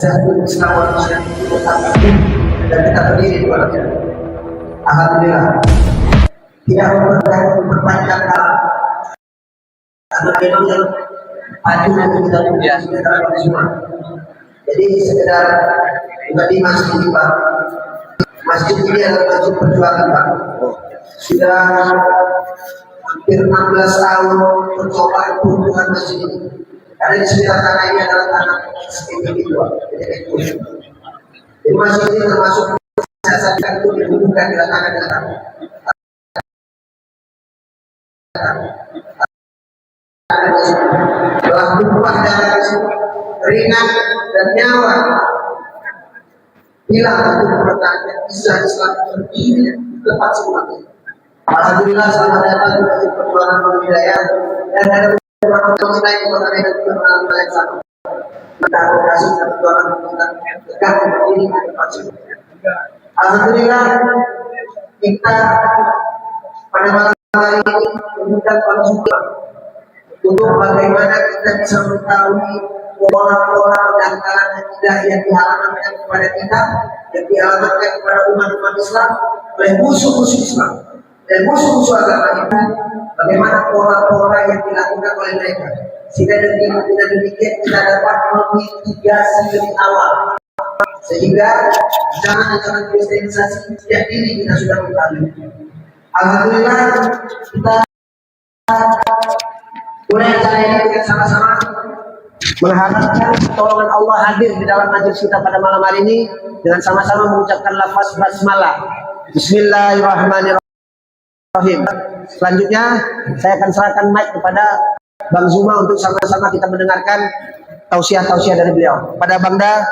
satu Islam manusia dan kita berdiri di dalamnya. Alhamdulillah. Tidak memperpanjang karena memang yang hadir itu kita punya sekitar semua. Jadi sekedar pribadi masjid ini Pak. Masjid ini adalah masjid perjuangan Pak. Sudah hampir 16 tahun percobaan perjuangan masjid ini. Karena di sekitar tanah ini adalah tanah individual. Jadi masjid ini termasuk saya sampaikan itu dihubungkan dengan tanah. Telah berubah dari ringan dan nyawa hilang untuk mempertahankan Islam berdiri tepat semuanya. Alhamdulillah selamat datang di perjuangan pembudayaan dan ada beberapa tahun lain kota Medan juga mengalami yang sama. Kita advokasi dan perjuangan tentang tegak berdiri di depan semua. Alhamdulillah kita pada malam hari ini memberikan konsultan untuk bagaimana kita bisa mengetahui pola-pola pendangkalan akidah yang dialamatkan kepada kita, yang dialamatkan kepada umat-umat Islam oleh musuh-musuh Islam dan musuh-musuh agama kita. Bagaimana pola-pola yang dilakukan oleh mereka, sehingga dengan demikian kita dapat memitigasi lebih awal, sehingga jangan kristenisasi sejak dini kita sudah mengetahui. Alhamdulillah kita mulai acara ini dengan sama-sama mengharapkan pertolongan Allah hadir di dalam majelis kita pada malam hari ini dengan sama-sama mengucapkan lafaz basmalah. Bismillahirrahmanirrahim. Selanjutnya saya akan serahkan mic kepada Bang Zuma untuk sama-sama kita mendengarkan tausiah-tausiah dari beliau. Pada Bangda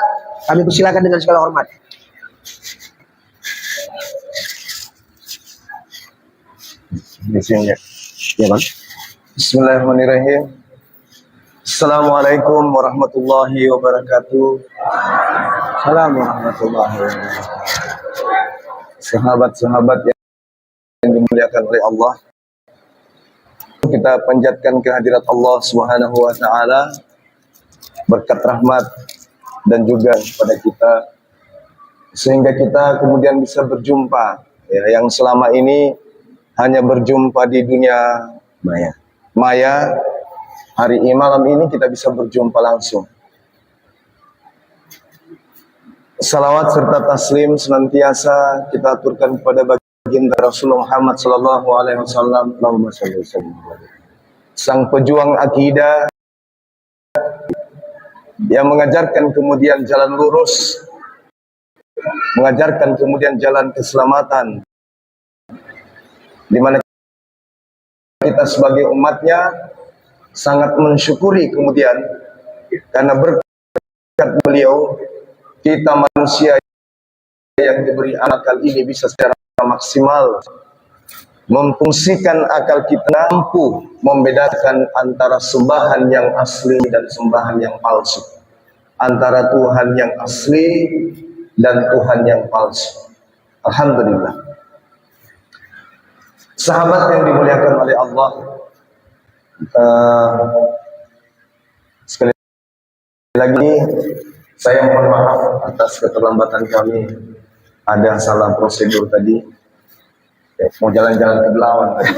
kami persilakan dengan segala hormat. Bismillah. Ya Bang. Bismillahirrahmanirrahim. Assalamualaikum warahmatullahi wabarakatuh. Assalamualaikum warahmatullahi wabarakatuh. Sahabat-sahabat yang dimuliakan oleh Allah, kita panjatkan kehadirat Allah Subhanahu wa taala, berkat rahmat dan juga pada kita, sehingga kita kemudian bisa berjumpa ya, yang selama ini hanya berjumpa di dunia maya. Hari ini, malam ini kita bisa berjumpa langsung. Salawat serta taslim senantiasa kita aturkan kepada baginda Rasulullah Muhammad sallallahu alaihi wasallam, sang pejuang akidah yang mengajarkan kemudian jalan lurus, mengajarkan kemudian jalan keselamatan, di mana kita sebagai umatnya sangat mensyukuri kemudian karena berkat beliau kita manusia yang diberi akal ini bisa secara maksimal memfungsikan akal kita, mampu membedakan antara sembahan yang asli dan sembahan yang palsu, antara Tuhan yang asli dan Tuhan yang palsu. Alhamdulillah. Sahabat yang dimuliakan oleh Allah, sekali lagi saya mohon maaf atas keterlambatan kami. Ada salah prosedur tadi, mau jalan-jalan ke Belawan tadi.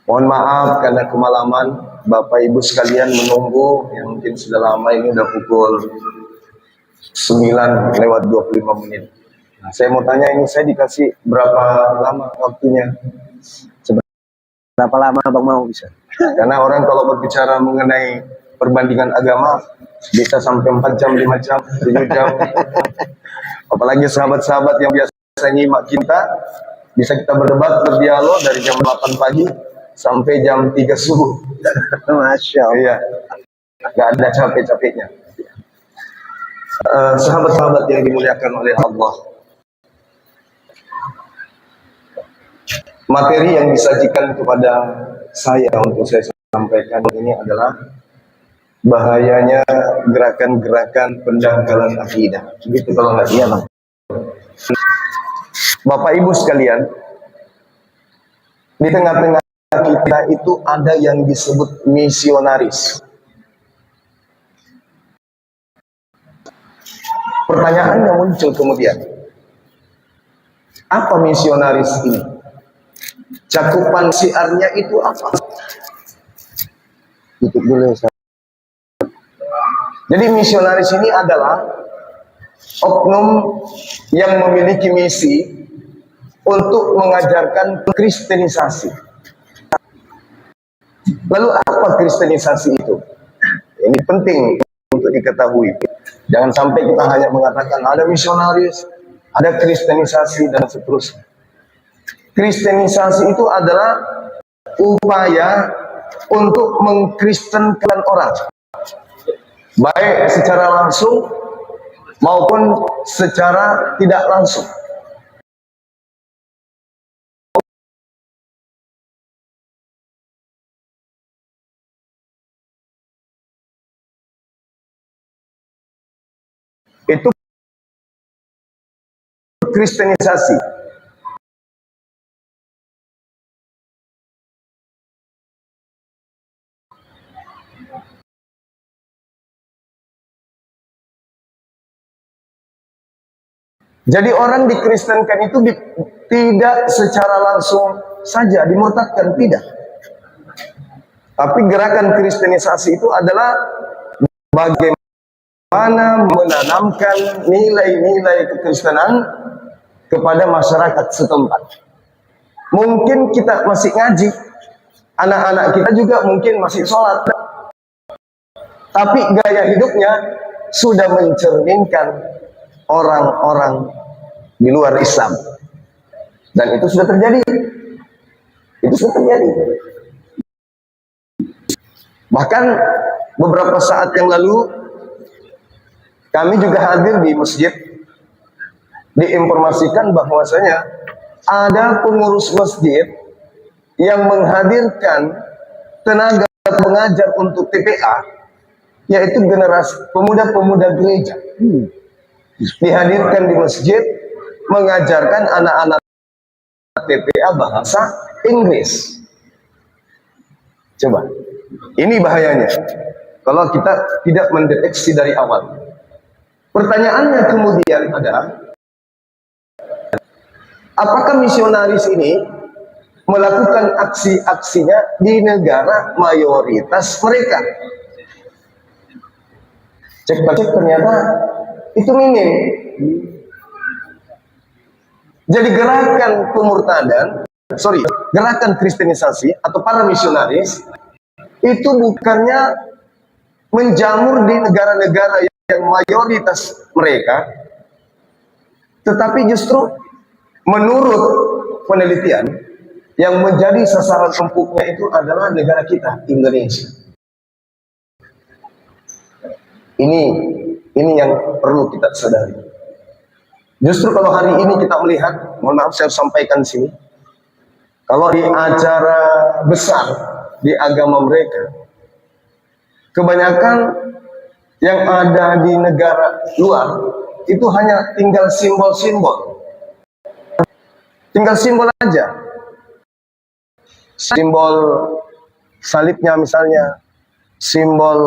Mohon maaf karena kemalaman. Bapak Ibu sekalian menunggu yang mungkin sudah lama, ini udah pukul 9:25. Nah, saya mau tanya, ini saya dikasih berapa lama waktunya? Berapa lama Bang mau bisa? Karena orang kalau berbicara mengenai perbandingan agama bisa sampai 4 jam, 5 jam, 7 jam. Apalagi sahabat-sahabat yang biasa nyimak kita, bisa kita berdebat, berdialog dari jam 8 pagi sampai jam 3 subuh. Masya Allah. Iya, nggak ada capek-capeknya. Sahabat-sahabat yang dimuliakan oleh Allah, materi yang disajikan kepada saya untuk saya sampaikan ini adalah bahayanya gerakan-gerakan pendangkalan akidah. Begitu kalau nggak iya Bang. Bapak Ibu sekalian, di tengah-tengah kita itu ada yang disebut misionaris. Pertanyaan yang muncul kemudian, apa misionaris ini? Cakupan siarnya itu apa? Tutup dulu, Ustaz. Jadi misionaris ini adalah oknum yang memiliki misi untuk mengajarkan kristenisasi. Lalu apa kristenisasi itu? Ini penting untuk diketahui. Jangan sampai kita hanya mengatakan ada misionaris, ada kristenisasi dan seterusnya. Kristenisasi itu adalah upaya untuk mengkristenkan orang, baik secara langsung maupun secara tidak langsung. Itu kristenisasi. Jadi orang dikristenkan itu tidak secara langsung saja dimurtadkan, tidak. Tapi gerakan kristenisasi itu adalah bagaimana menanamkan nilai-nilai kekristenan kepada masyarakat setempat. Mungkin kita masih ngaji, anak-anak kita juga mungkin masih sholat, tapi gaya hidupnya sudah mencerminkan orang-orang di luar Islam, dan itu sudah terjadi. Bahkan beberapa saat yang lalu kami juga hadir di masjid, diinformasikan bahwasanya ada pengurus masjid yang menghadirkan tenaga pengajar untuk TPA, yaitu generasi pemuda-pemuda gereja. Dihadirkan di masjid mengajarkan anak-anak TPA bahasa Inggris. Coba, ini bahayanya kalau kita tidak mendeteksi dari awal. Pertanyaannya kemudian adalah, apakah misionaris ini melakukan aksi-aksinya di negara mayoritas mereka? Cek-cek ternyata itu minim. Jadi gerakan kristenisasi atau para misionaris itu bukannya menjamur di negara-negara yang mayoritas mereka, tetapi justru menurut penelitian yang menjadi sasaran empuknya itu adalah negara kita, Indonesia. Ini yang perlu kita sadari. Justru kalau hari ini kita melihat, mohon maaf saya sampaikan di sini, kalau di acara besar di agama mereka, kebanyakan yang ada di negara luar itu hanya tinggal simbol-simbol. Tinggal simbol aja. Simbol salibnya misalnya, simbol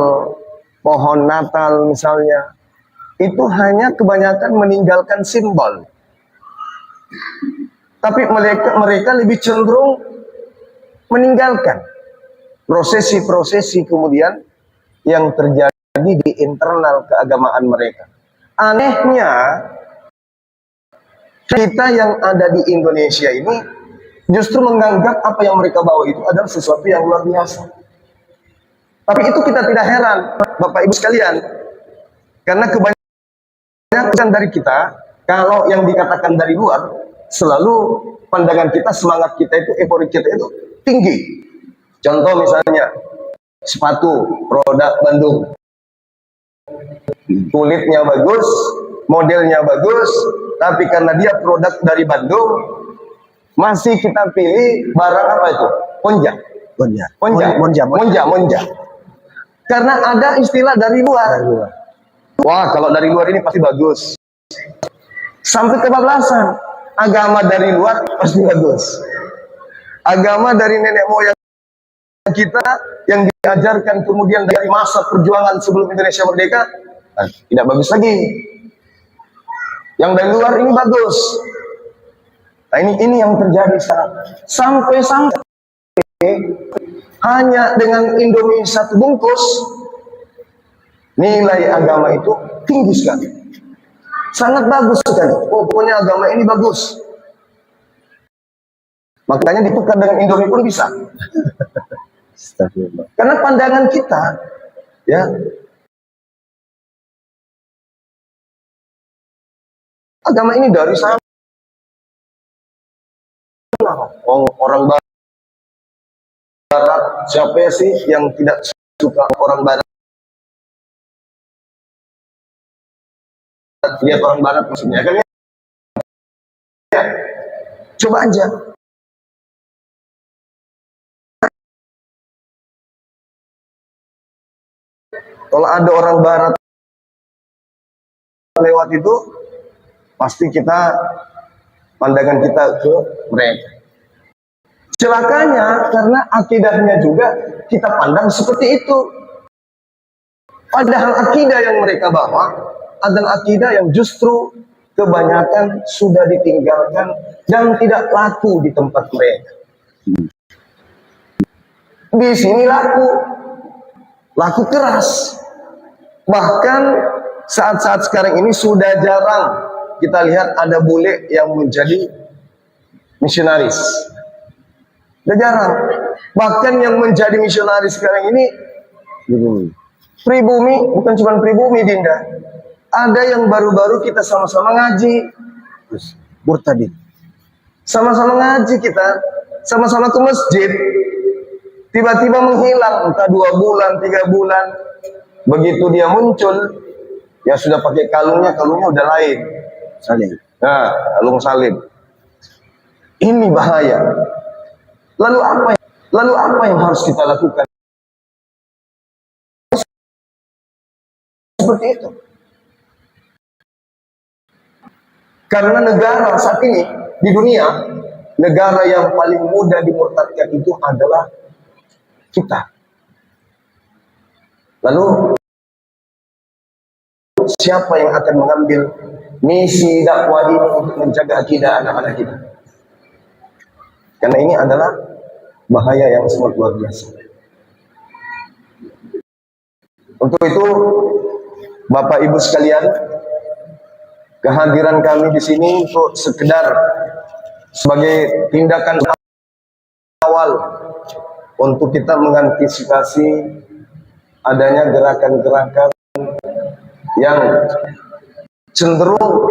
pohon Natal misalnya, itu hanya kebanyakan meninggalkan simbol. Tapi mereka lebih cenderung meninggalkan prosesi-prosesi kemudian yang terjadi di internal keagamaan mereka. Anehnya, kita yang ada di Indonesia ini justru menganggap apa yang mereka bawa itu adalah sesuatu yang luar biasa. Tapi itu kita tidak heran, Bapak Ibu sekalian, karena kebanyakan dari kita, kalau yang dikatakan dari luar, selalu pandangan kita, semangat kita itu, euforia kita itu tinggi. Contoh misalnya, sepatu produk Bandung, kulitnya bagus, modelnya bagus, tapi karena dia produk dari Bandung, masih kita pilih barang apa itu? Monja. Karena ada istilah dari luar. Wah, kalau dari luar ini pasti bagus. Sampai kebablasan. Agama dari luar pasti bagus. Agama dari nenek moyang kita yang diajarkan kemudian dari masa perjuangan sebelum Indonesia merdeka, tidak bagus lagi. Yang dari luar ini bagus. Nah, ini yang terjadi sekarang. Sampai hanya dengan Indomie satu bungkus, nilai agama itu tinggi sekali. Sangat bagus sekali. Oh, pokoknya agama ini bagus. Makanya ditukar dengan Indomie pun bisa. Karena pandangan kita, ya, agama ini dari sana. Orang Barat, siapa sih yang tidak suka orang Barat? Lihat orang Barat maksudnya kan ya. Coba aja. Kalau ada orang Barat lewat itu, pasti pandangan kita ke mereka. Celakanya karena akidahnya juga kita pandang seperti itu. Padahal akidah yang mereka bawa adalah akidah yang justru kebanyakan sudah ditinggalkan dan tidak laku di tempat mereka. Di sini laku keras. Bahkan saat-saat sekarang ini sudah jarang kita lihat ada bule yang menjadi misionaris. Sudah jarang. Bahkan yang menjadi misionaris sekarang ini pribumi, bukan cuma pribumi, Dinda. Ada yang baru-baru kita sama-sama ngaji. Murtadin. Sama-sama ngaji kita, sama-sama ke masjid. Tiba-tiba menghilang, entah 2 bulan, 3 bulan. Begitu dia muncul, ya sudah pakai kalungnya udah lain. Salib. Nah, kalung salib. Ini bahaya. Lalu apa yang harus kita lakukan? Seperti itu. Karena negara saat ini di dunia, negara yang paling mudah dimurtadkan itu adalah kita. Lalu siapa yang akan mengambil misi dakwah ini untuk menjaga akidah anak-anak kita? Karena ini adalah bahaya yang sangat luar biasa. Untuk itu, Bapak Ibu sekalian, kehadiran kami di sini untuk sekedar sebagai tindakan awal untuk kita mengantisipasi adanya gerakan-gerakan yang cenderung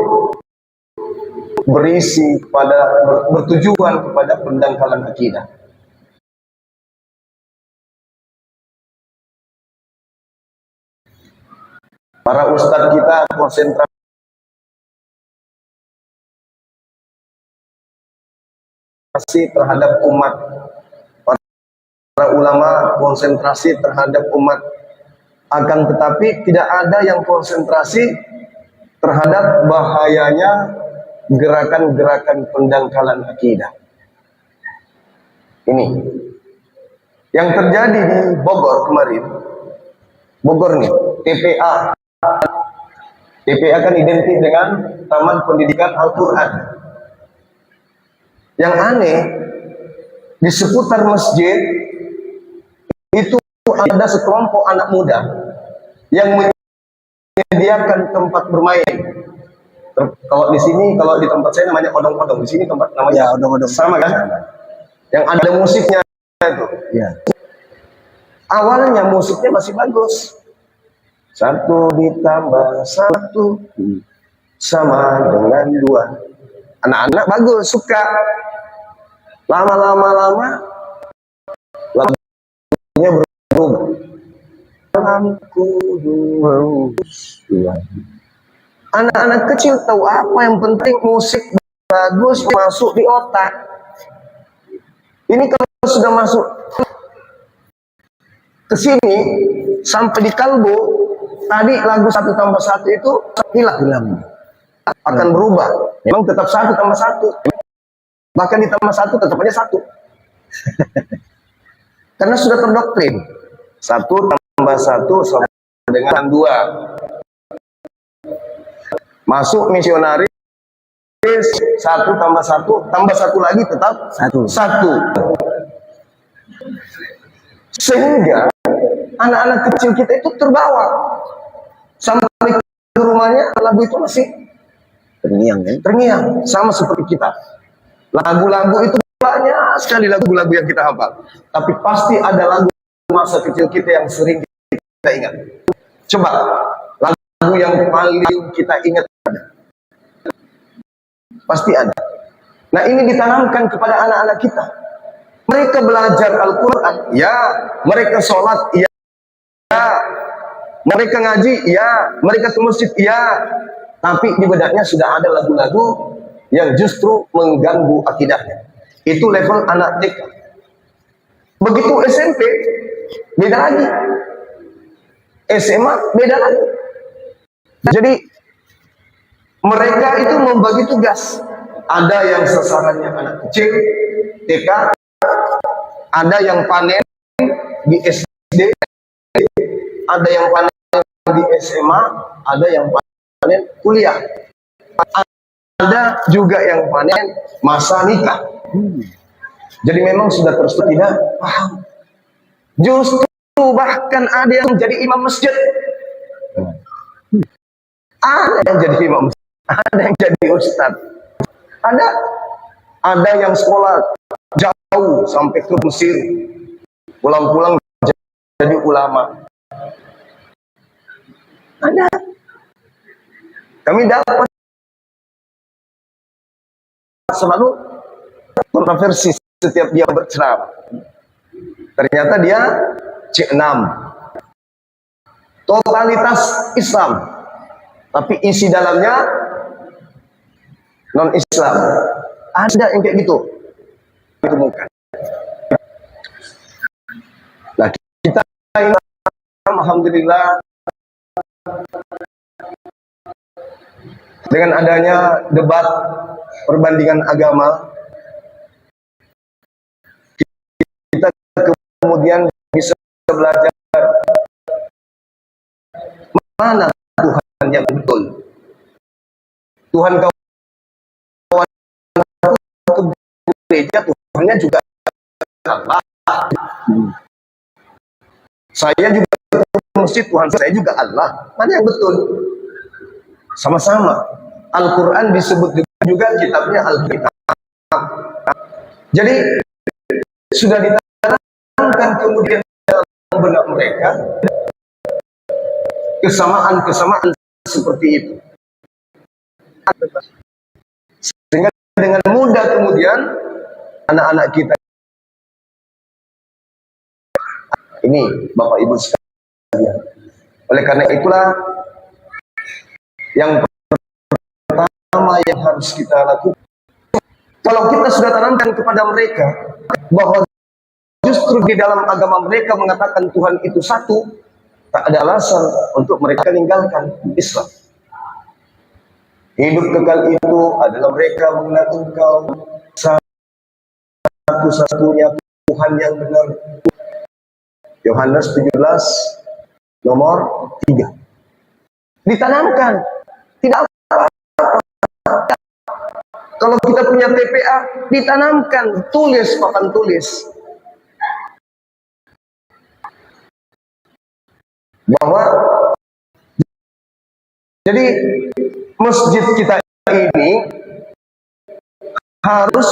bertujuan kepada pendangkalan akidah. Para ustadz kita konsentrasi terhadap umat. Para ulama konsentrasi terhadap umat. Akan tetapi tidak ada yang konsentrasi terhadap bahayanya gerakan-gerakan pendangkalan akidah. Ini yang terjadi di Bogor kemarin. Bogor nih, TPA. TPA kan identik dengan Taman Pendidikan Al-Quran. Yang aneh, di seputar masjid itu ada sekelompok anak muda yang menyediakan tempat bermain. Kalau di sini, kalau di tempat saya namanya odong-odong, di sini tempat namanya odong-odong. Sama kan? Yang ada musiknya itu. Ya. Awalnya musiknya masih bagus. 1 ditambah 1 sama dengan 2. Anak-anak bagus, suka. Lama-lama lagunya berubah. Anak-anak kecil tahu apa yang penting, musik bagus masuk di otak. Ini kalau sudah masuk ke sini sampai di kalbu, tadi lagu 1 tambah 1 itu hilang. Akan berubah. Memang tetap 1 tambah 1. Bahkan ditambah 1 tetap aja 1. Karena sudah terdoktrin. 1 tambah 1 sama dengan 2. Masuk misionaris satu tambah satu lagi tetap satu. Sehingga anak-anak kecil kita itu terbawa sampai ke rumahnya lagu itu masih terngiang, sama seperti kita. Lagu-lagu itu banyak sekali lagu-lagu yang kita hafal, tapi pasti ada lagu masa kecil kita yang sering kita ingat. Coba lagu yang paling kita ingat pasti ada. Nah, ini ditanamkan kepada anak-anak kita. Mereka belajar Al-Quran, ya. Mereka sholat, ya. Mereka ngaji, ya. Mereka ke masjid, ya. Tapi di bedaknya sudah ada lagu-lagu yang justru mengganggu akidahnya. Itu level anak TK. Begitu SMP, beda lagi. SMA, beda lagi. Jadi, mereka itu membagi tugas. Ada yang sasarannya anak kecil, TK, ada yang panen di SD, ada yang panen di SMA, ada yang panen kuliah, ada juga yang panen masa nikah. Jadi memang sudah terus tidak paham. Justru bahkan ada yang jadi imam masjid, ada yang jadi imam masjid, ada yang jadi ustadz, ada yang sekolah jauh sampai ke Mesir, pulang-pulang jadi ulama. Ada. Kami dapat selalu kontroversi setiap dia berceramah. Ternyata dia C6, totalitas Islam, tapi isi dalamnya non Islam. Ada yang kayak gitu ditemukan. Nah, kita ini alhamdulillah dengan adanya debat perbandingan agama, kita kemudian bisa belajar mana Tuhan yang betul. Tuhan kawan ke gereja, Tuhannya juga Allah. Saya juga ke masjid, Tuhan saya juga Allah. Mana yang betul? Sama-sama. Al-Quran disebut juga kitabnya Al-Kitab. Jadi sudah ditanamkan kemudian dalam benak mereka kesamaan-kesamaan seperti itu. Sehingga dengan mudah kemudian anak-anak kita ini Bapak Ibu sekalian. Oleh karena itulah yang pertama yang harus kita lakukan, kalau kita sudah tanamkan kepada mereka bahwa justru di dalam agama mereka mengatakan Tuhan itu satu, tak ada alasan untuk mereka meninggalkan Islam. Hidup kekal itu adalah mereka mengenal Engkau satu-satunya Tuhan yang benar. Yohanes 17 nomor 3. Ditanamkan. Tidak apa-apa. Kalau kita punya TPA, ditanamkan, tulis papan tulis bahwa jadi masjid kita ini harus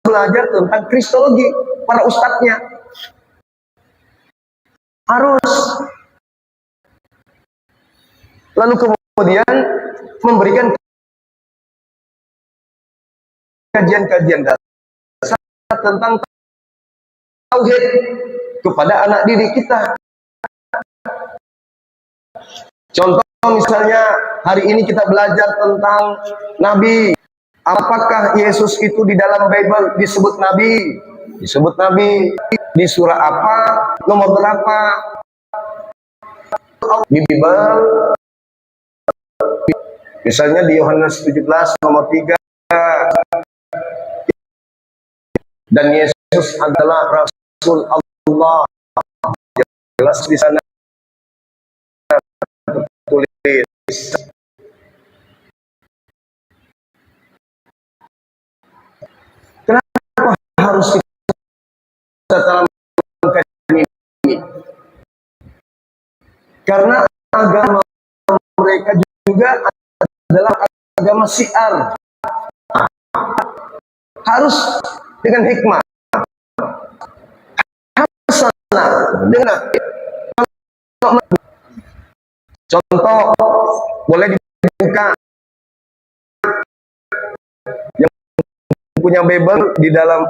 belajar tentang kristologi para ustadznya, harus, lalu kemudian memberikan kajian-kajian dasar tentang tauhid kepada anak didik kita. Contoh misalnya hari ini kita belajar tentang Nabi. Apakah Yesus itu di dalam Bible disebut Nabi? Disebut Nabi di surah apa? Nomor berapa? Di Bible misalnya di Yohanes 17 nomor 3. Dan Yesus adalah Rasul Allah. Jelas di sana tertulis. Karena agama mereka juga adalah agama syiar. Harus dengan hikmah. Hasanah dengan contoh boleh dibuka yang punya Bible di dalam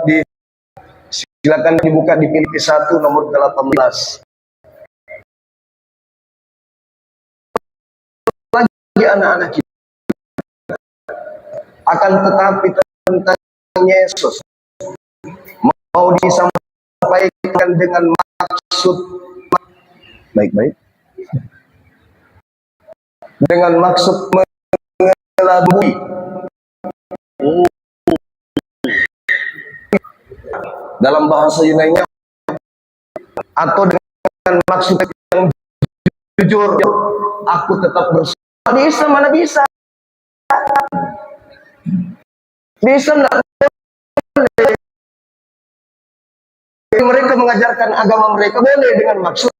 silakan dibuka di Filipi 1 nomor 18. Lagi anak-anak kita akan tetapi tentang Yesus mau disampaikan dengan maksud baik-baik, dengan maksud mengelabui dalam bahasa Yunani, atau dengan maksud yang jujur, aku tetap bersama di Islam. Mana bisa? Di Islam tidak boleh. Mereka mengajarkan agama mereka boleh dengan maksud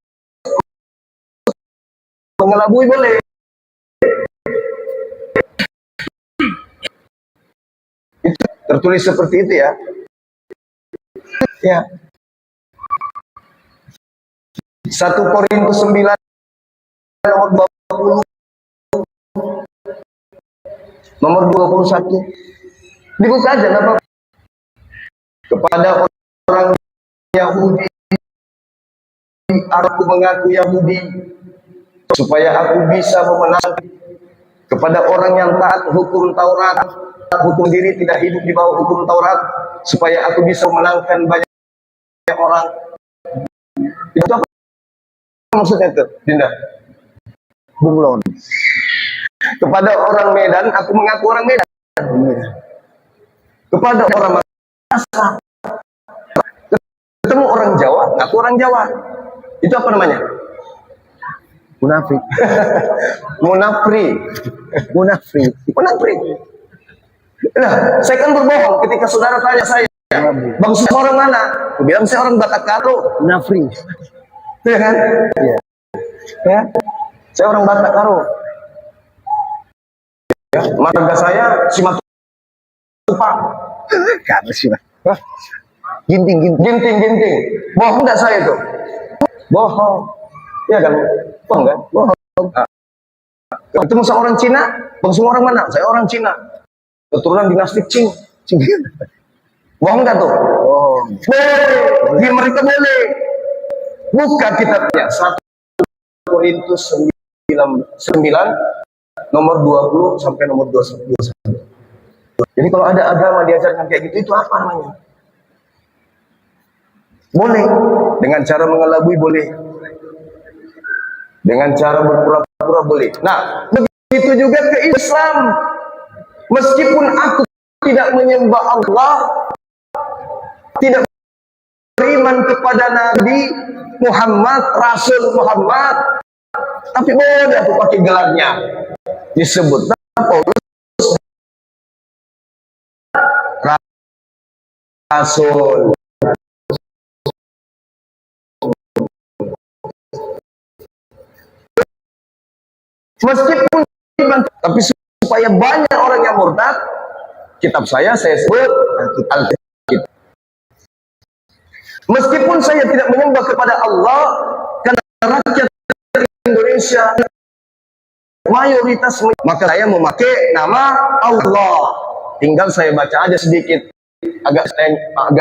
mengelabui, boleh. Itu tertulis seperti itu ya. Ya. 1 Korintus 9 nomor 20 nomor 21. Dibuka aja apa? Kepada orang Yahudi aku mengaku Yahudi supaya aku bisa memenangkan. Kepada orang yang taat hukum Taurat, hukum diri tidak hidup di bawah hukum Taurat, supaya aku bisa memenangkan banyak orang. Itu apa maksudnya itu, Dinda? Bunglon. Kepada orang Medan, aku mengaku orang Medan. Kepada orang Makassar, ketemu orang Jawa, ngaku orang Jawa. Itu apa namanya? Munafik. Munafri. Munafri. Munafri. Nah, saya kan berbohong ketika saudara tanya saya, Bang, orang mana? Aku bilang saya orang Batak Karo. Munafri. Iya kan? Iya. Ya. Saya orang Batak Karo. Ya, marga saya Simatupang. Karena sih. Ginting. Bohong enggak saya tuh? Bohong. Iya kan? Bohong kan? Bohong. Nah, ketemu sama orang Cina, Bang, semua orang mana? Saya orang Cina. Keturunan dinasti Qing. Bohong enggak tuh? Bohong. Boleh. Di mereka boleh. Buka kitabnya 1 Korintus 9 nomor 20 sampai nomor 21. Jadi kalau ada agama diajarkan kayak gitu, itu apa namanya? Boleh. Dengan cara mengelabui boleh. Dengan cara berpura-pura boleh. Nah, begitu juga ke Islam. Meskipun aku tidak menyembah Allah, tidak beriman kepada Nabi Muhammad, Rasul Muhammad, tapi boleh aku pakai gelarnya. Disebut Paulus Rasul. Meskipun tapi supaya banyak orang yang murtad, kitab saya sebut Alkitab. Meskipun saya tidak menyembah kepada Allah, karena rakyat Indonesia mayoritas, maka saya memakai nama Allah. Tinggal saya baca aja sedikit, agak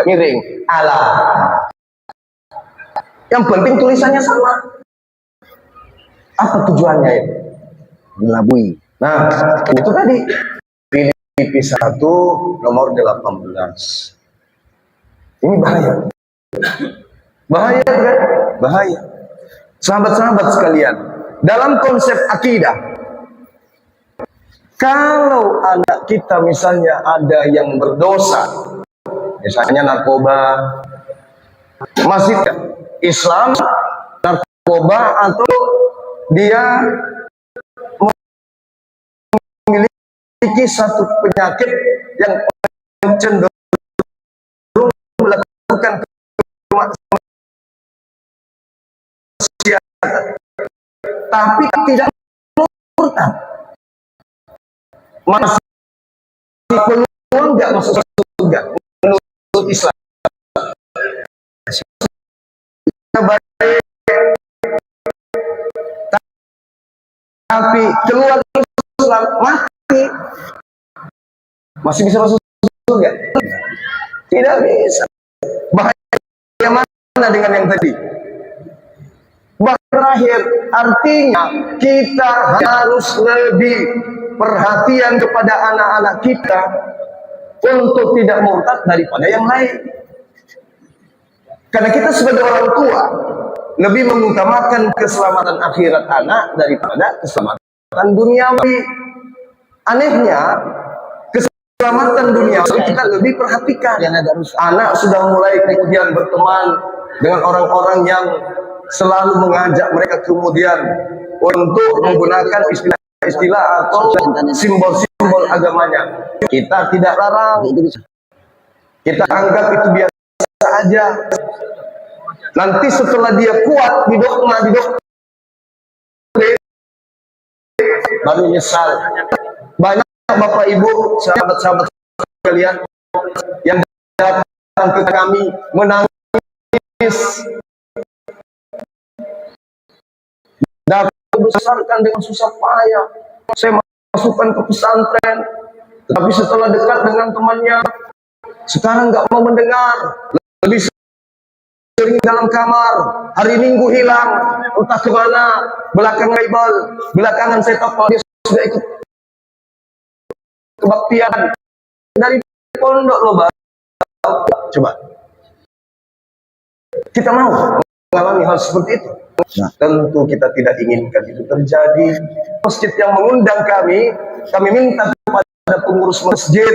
miring, Allah. Yang penting tulisannya sama. Apa tujuannya itu? Mengelabui. Nah, itu tadi Filipi 1 nomor 18. Ini bahaya. Bahaya kan? Bahaya. Sahabat-sahabat sekalian, dalam konsep akidah, kalau anak kita misalnya ada yang berdosa, misalnya narkoba, masih Islam narkoba, atau dia memiliki satu penyakit yang cenderung melakukan kemaksiatan, tapi tidak murtad. Masih peluang nggak masuk surga menurut Islam. Baik, tapi keluar Islam mati, masih bisa masuk surga? Tidak bisa. Bahaya mana dengan yang tadi? Terakhir, artinya kita harus lebih perhatian kepada anak-anak kita untuk tidak murtad daripada yang lain. Karena kita sebagai orang tua lebih mengutamakan keselamatan akhirat anak daripada keselamatan duniawi. Anehnya, keselamatan duniawi kita lebih perhatikan. Anak sudah mulai kemudian berteman dengan orang-orang yang selalu mengajak mereka kemudian untuk menggunakan istilah-istilah atau simbol-simbol agamanya. Kita tidak larang, kita anggap itu biasa aja. Nanti setelah dia kuat di dogma, di doktrin, baru nyesal. Banyak Bapak Ibu, sahabat-sahabat sekalian yang datang ke kami menangis, datang besarkan dengan susah payah. Saya masukkan ke pesantren, tapi setelah dekat dengan temannya, sekarang nggak mau mendengar, lebih sering dalam kamar, hari Minggu hilang, entah kemana, belakang Bible, belakangan saya tahu kalau dia sudah ikut kebaktian dari pondok loh, Bang. Coba kita mau mengalami hal seperti itu? Nah, tentu kita tidak inginkan itu terjadi. Masjid yang mengundang kami minta kepada pengurus masjid,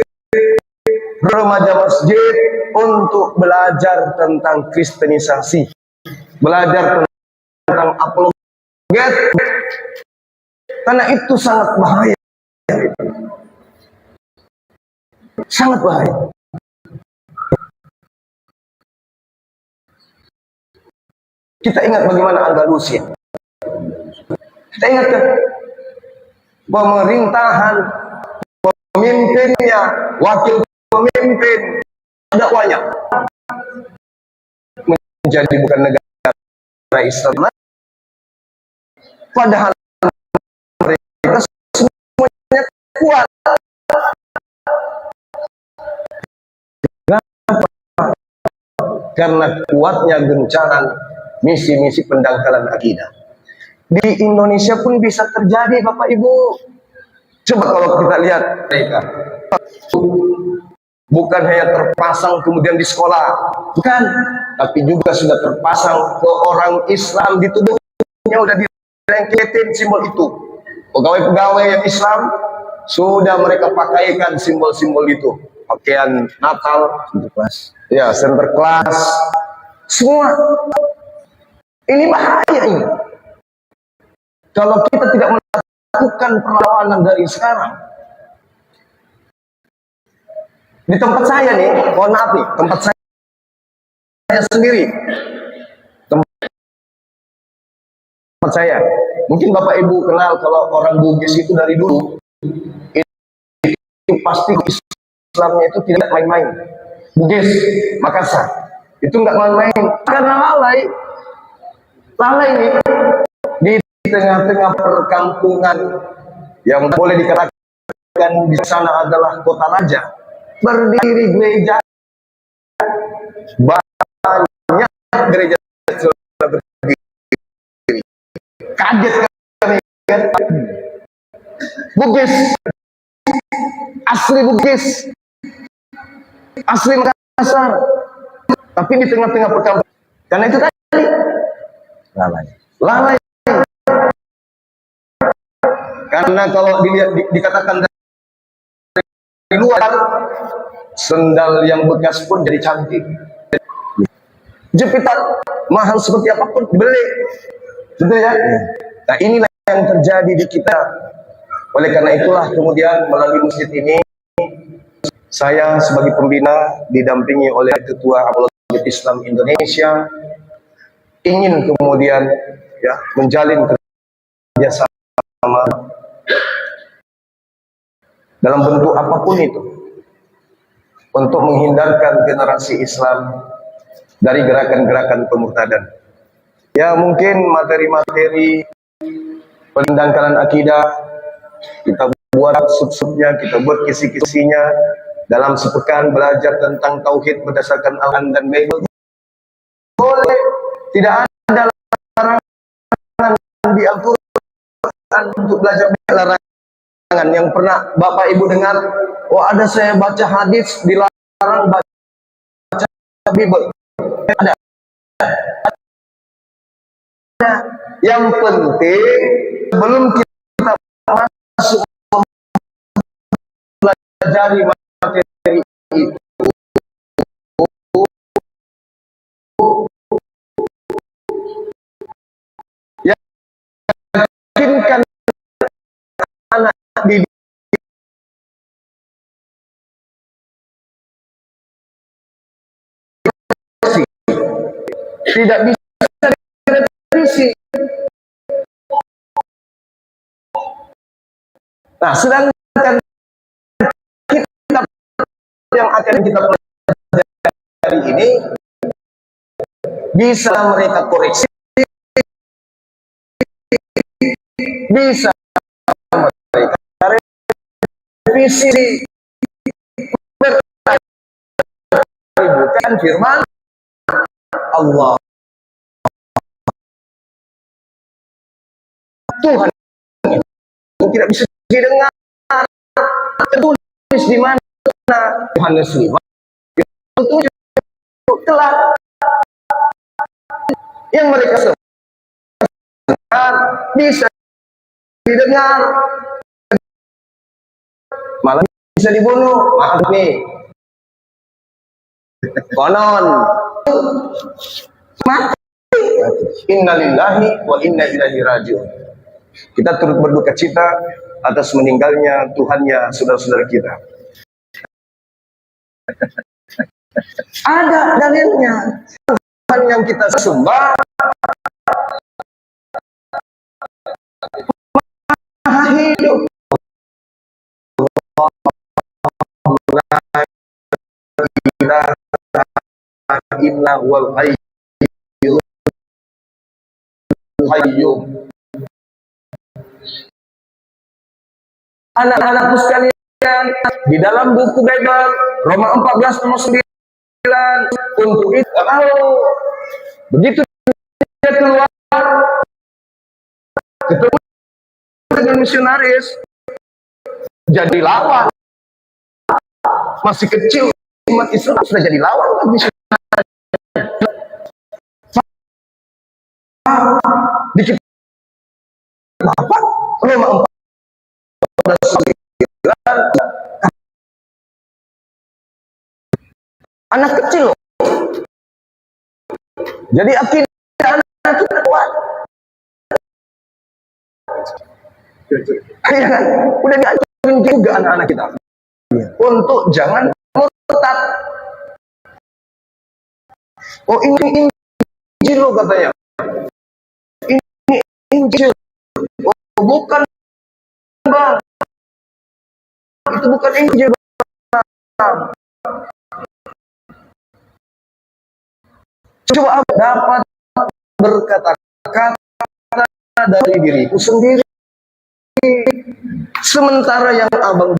remaja masjid untuk belajar tentang kristenisasi, belajar tentang apologet, karena itu sangat bahaya, sangat bahaya. Kita ingat bagaimana Andalusia. Kita ingat kan pemerintahan, pemimpinnya, wakil pemimpin, dakwanya menjadi bukan negara Islam, padahal mereka semuanya kuat. Kenapa? Karena kuatnya gencaran misi-misi pendangkalan akidah. Di Indonesia pun bisa terjadi, Bapak Ibu. Coba kalau kita lihat mereka, bukan hanya terpasang kemudian di sekolah, bukan, tapi juga sudah terpasang ke orang Islam di tubuhnya, udah direngketin simbol itu. Pegawai-pegawai yang Islam sudah mereka pakaikan simbol-simbol itu. Pakaian Natal, ya, center class, semua. Ini bahaya ini. Kalau kita tidak melakukan perlawanan dari sekarang. Di tempat saya nih, mohon maaf nih, tempat saya sendiri. Tempat saya. Mungkin Bapak Ibu kenal kalau orang Bugis itu dari dulu. Itu pasti Islamnya itu tidak main-main. Bugis, Makassar. Itu nggak main-main. Karena lalai ini di tengah-tengah perkampungan yang boleh dikatakan di sana adalah kota raja, berdiri gereja, banyak gereja sudah berdiri. Kaget kami kan? Bugis, asli Bugis, asli Makassar, tapi di tengah-tengah perkampungan. Karena itu tadi lalai. Karena kalau dilihat dikatakan dari luar, sendal yang bekas pun jadi cantik. Jepitan mahal seperti apapun dibeli, betul ya? Nah, inilah yang terjadi di kita. Oleh karena itulah kemudian melalui masjid ini, saya sebagai pembina didampingi oleh Ketua Apologet Islam Indonesia, ingin kemudian ya menjalin kerjasama dalam bentuk apapun itu untuk menghindarkan generasi Islam dari gerakan-gerakan pemurtadan. Ya mungkin materi-materi pendangkalan akidah kita buat sub-subnya, kita buat kisi-kisinya dalam sepekan belajar tentang tauhid berdasarkan Al-Quran dan Bible. Boleh, tidak ada larangan di Al-Quran untuk belajar larangan. Yang pernah Bapak Ibu dengar, oh ada saya baca hadis dilarang baca Bible. Ada. Yang penting belum kita masuk mempelajari materi itu, yakinkan anak didik tidak bisa direvisi. Nah, sedangkan kitab yang akan kita pelajari ini bisa mereka koreksi, bisa mereka revisi, bukan firman Allah. Tuhan itu tidak bisa didengar, tertulis di mana? Yohanes 5 telah yang mereka sebutkan bisa didengar, malah bisa dibunuh. Maaf nih, konon mati. Innalillahi wa inna ilaihi raji'un. Kita turut berduka cita atas meninggalnya Tuhannya saudara-saudara kita. Ada dalilnya. Tuhan yang kita sembah Maha hidup. Inna wal hayyum. Anak-anakku sekalian, di dalam buku Bible Roma 14 nomor 9, untuk itu kalau begitu dia keluar ketemu dengan misionaris, jadi lawan. Masih kecil umat Islam sudah jadi lawan misionaris. Dikit apa? Roma 14 anak kecil loh. Jadi akidah anak kita kuat. Ya kan? Udah diajarin juga anak-anak kita untuk jangan murtad. Oh ini Injil loh katanya. Ini Injil. Oh bukan bang. Itu bukan Injil bang. Coba dapat berkata-kata dari diriku sendiri. Sementara yang abang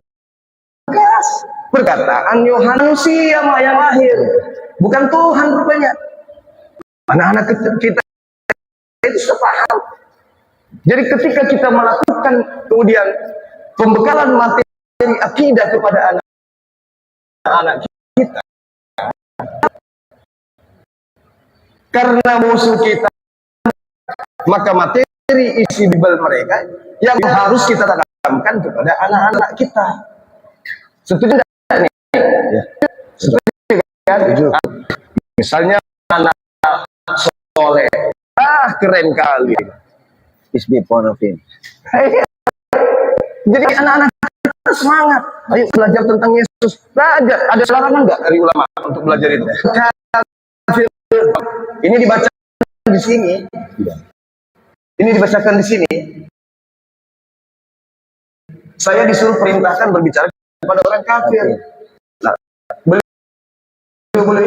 gas perkataan Yohanes yang lahir, bukan Tuhan rupanya. Anak-anak kita itu sudah paham. Jadi ketika kita melakukan kemudian pembekalan materi akidah kepada anak-anak kita, karena musuh kita, maka materi isi Bible mereka yang harus kita tanamkan kepada anak-anak kita. Setuju tidak nih? Ya. Setuju kan? Setuju. Misalnya anak soleh, keren kali. Is be one of him. Jadi anak-anak kita semangat. Ayo belajar tentang Yesus. Belajar. Ada larangan nggak dari ulama untuk belajar itu? Ini dibaca di sini. Ini dibacakan di sini. Saya disuruh perintahkan berbicara kepada orang kafir. Nah, beliau boleh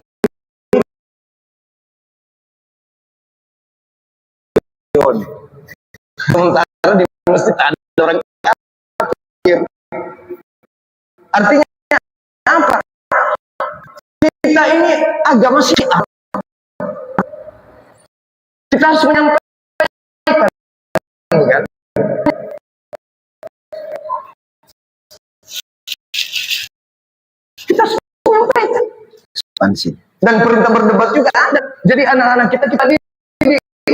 sementara di masjid ada orang kafir. Artinya apa? Kita ini agama Syiah. Kita harus menyampaikan, kan? Kita harus menyampaikan. Dan perintah berdebat juga ada. Jadi anak-anak kita didik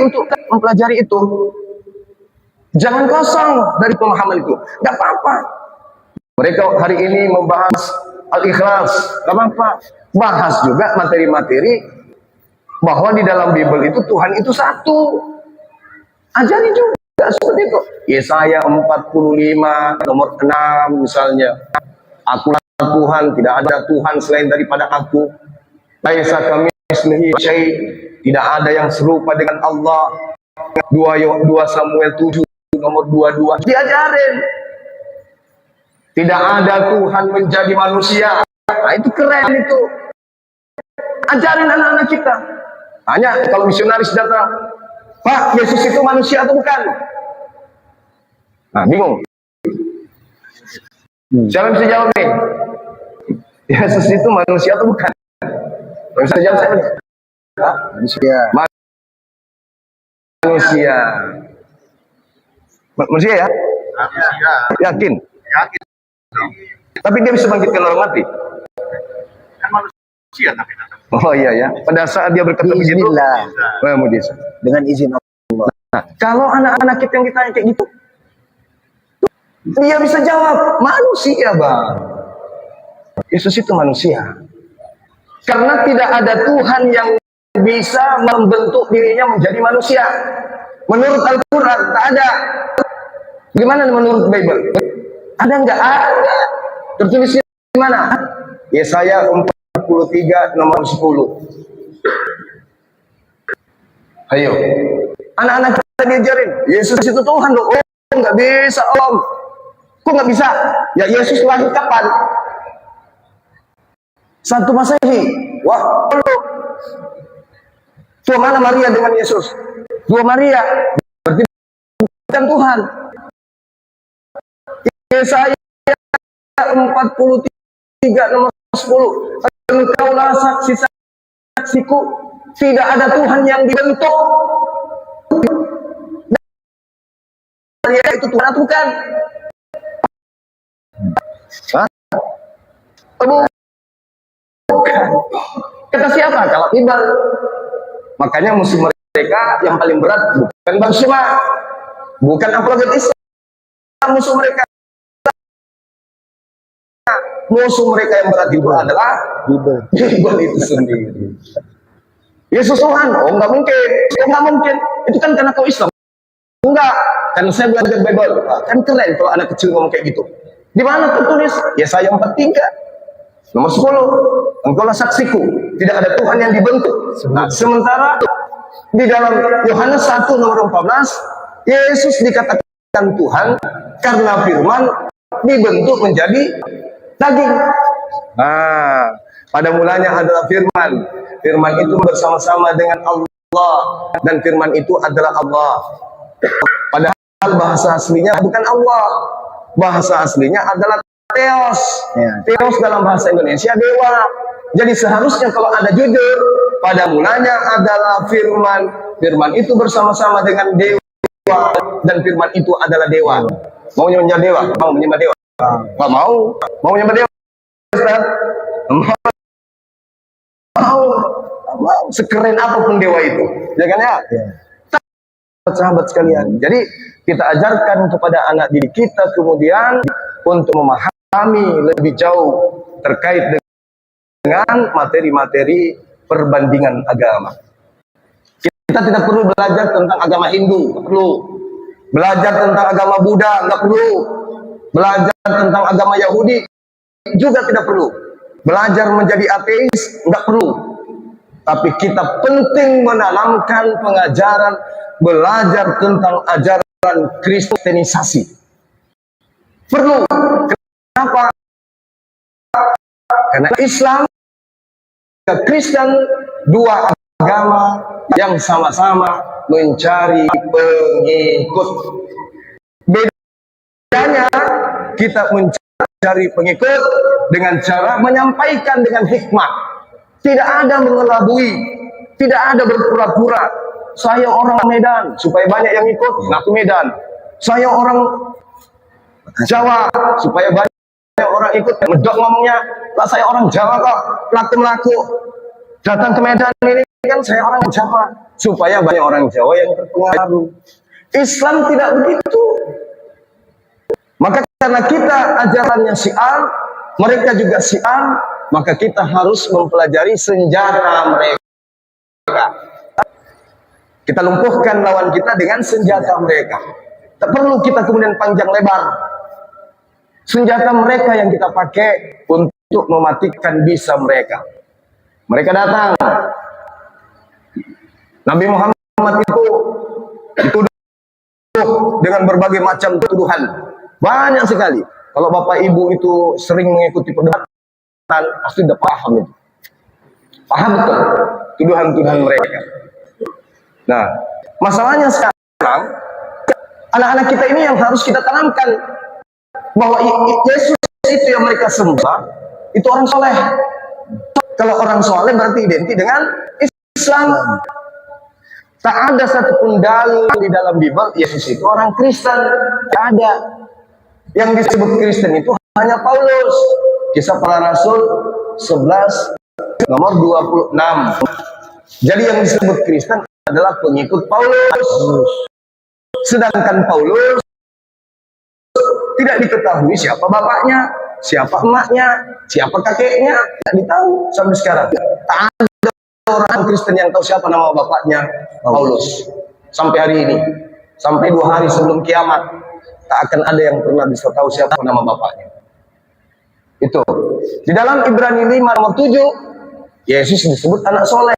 untuk mempelajari itu. Jangan kosong dari pemahaman itu. Gak apa-apa. Mereka hari ini membahas Al-Ikhlas. Gak apa-apa. Bahas juga materi-materi bahwa di dalam Bible itu Tuhan itu satu. Ajari juga seperti itu. Yesaya 45 nomor 6 misalnya. Akulah Tuhan, tidak ada Tuhan selain daripada aku. Laisa kamitslihi syai', tidak ada yang serupa dengan Allah. 2 Samuel 7 nomor 22 diajarin. Tidak ada Tuhan menjadi manusia. Nah, itu keren itu. Ajarin anak-anak kita. Hanya kalau misionaris datang, Pak, Yesus itu manusia atau bukan? Nah, bingung. Siapa bisa jawab nih? Yesus itu manusia atau bukan? Bisa jawab saya? Manusia. Manusia. Manusia ya? Manusia. Yakin? Yakin. Tapi dia bisa bangkitkan orang mati. Kan manusia tapi tetap. Oh iya ya. Pada saat dia berkata begitu, dengan izin Allah. Nah, kalau anak-anak kita yang ditanya kayak gitu, dia bisa jawab, manusia bang. Yesus itu manusia. Karena tidak ada Tuhan yang bisa membentuk dirinya menjadi manusia. Menurut Al-Quran, tak ada. Gimana menurut Bible? Ada nggak? Ada. Tertulis di mana? Yesaya 43 nomor 10. Ayo. Anak-anak kita diajarin, Yesus itu Tuhan loh. Oh, nggak bisa om. Kok nggak bisa? Ya Yesus lahir kapan? 1 Masehi. Wah, tuh mana Maria dengan Yesus? 2 Maria. Berarti bukan Tuhan. Yesaya 43 nomor 10. Engkaulah saksi-saksiku. Tidak ada Tuhan yang dibentuk. Maria itu Tuhan atau bukan? Hah? Bukan. Kata siapa? Kalau Bible. Makanya musuh mereka yang paling berat bukan Bang Suma, bukan apologet Islam. Musuh mereka yang berat itu adalah Bible itu sendiri. Yesus Tuhan? Oh nggak mungkin. Oh nggak mungkin. Itu kan karena kau Islam. Enggak. Karena saya belajar Bible. Kan keren kalau anak kecil ngomong kayak gitu. Di mana tertulis? Yesaya 43 nomor 10. Engkaulah saksiku. Tidak ada Tuhan yang dibentuk. Nah, sementara di dalam Yohanes 1 nomor 14, Yesus dikatakan Tuhan karena firman dibentuk menjadi daging. Nah, pada mulanya adalah firman. Firman itu bersama-sama dengan Allah. Dan firman itu adalah Allah. Padahal bahasa aslinya bukan Allah. Bahasa aslinya adalah Theos. Ya. Theos dalam bahasa Indonesia dewa. Jadi seharusnya kalau ada jujur, pada mulanya adalah firman. Firman itu bersama-sama dengan dewa. Dan firman itu adalah dewa. Mau menyembah dewa? Mau menyembah dewa? Nggak mau. Mau menyembah dewa? Mau. Sekeren apapun dewa itu. Ya kan ya? Sahabat sekalian. Jadi kita ajarkan kepada anak didik kita kemudian untuk memahami lebih jauh terkait dengan materi-materi perbandingan agama. Kita tidak perlu belajar tentang agama Hindu, nggak perlu. Belajar tentang agama Buddha, nggak perlu. Belajar tentang agama Yahudi juga tidak perlu. Belajar menjadi ateis nggak perlu. Tapi kita penting menanamkan pengajaran, belajar tentang ajaran Kristenisasi. Perlu. Kenapa? Karena Islam dan Kristen dua agama yang sama-sama mencari pengikut. Bedanya kita mencari pengikut dengan cara menyampaikan dengan hikmah. Tidak ada mengelabui, tidak ada berpura-pura. Saya orang Medan, supaya banyak yang ikut, ngaku Medan. Saya orang Jawa, supaya banyak orang ikut, medok ngomongnya. Lah saya orang Jawa kok, laku-laku. Datang ke Medan ini kan saya orang Jawa, supaya banyak orang Jawa yang terpengaruh. Islam tidak begitu. Maka karena kita ajarannya Syiar, mereka juga Syiar, maka kita harus mempelajari senjata mereka. Kita lumpuhkan lawan kita dengan senjata mereka. Tak perlu kita kemudian panjang lebar. Senjata mereka yang kita pakai untuk mematikan bisa mereka. Mereka datang. Nabi Muhammad itu dituduh dengan berbagai macam tuduhan. Banyak sekali. Kalau Bapak Ibu itu sering mengikuti perdebatan, pasti sudah paham itu. Paham betul tuduhan-tuduhan mereka. Nah, masalahnya sekarang, anak-anak kita ini yang harus kita tanamkan bahwa Yesus itu yang mereka sembah, itu orang soleh. Kalau orang soleh berarti identik dengan Islam. Tak ada satupun dalil di dalam Bible Yesus itu orang Kristen. Tak ada. Yang disebut Kristen itu hanya Paulus. Kisah Para Rasul 11 nomor 26. Jadi yang disebut Kristen adalah pengikut Paulus. Sedangkan Paulus tidak diketahui siapa bapaknya, siapa emaknya, siapa kakeknya, tidak ditahu sampai sekarang. Tak ada orang Kristen yang tahu siapa nama bapaknya Paulus sampai hari ini, sampai 2 hari sebelum kiamat, tak akan ada yang pernah bisa tahu siapa nama bapaknya. Itu di dalam Ibrani 5 nomor 7, Yesus disebut anak soleh.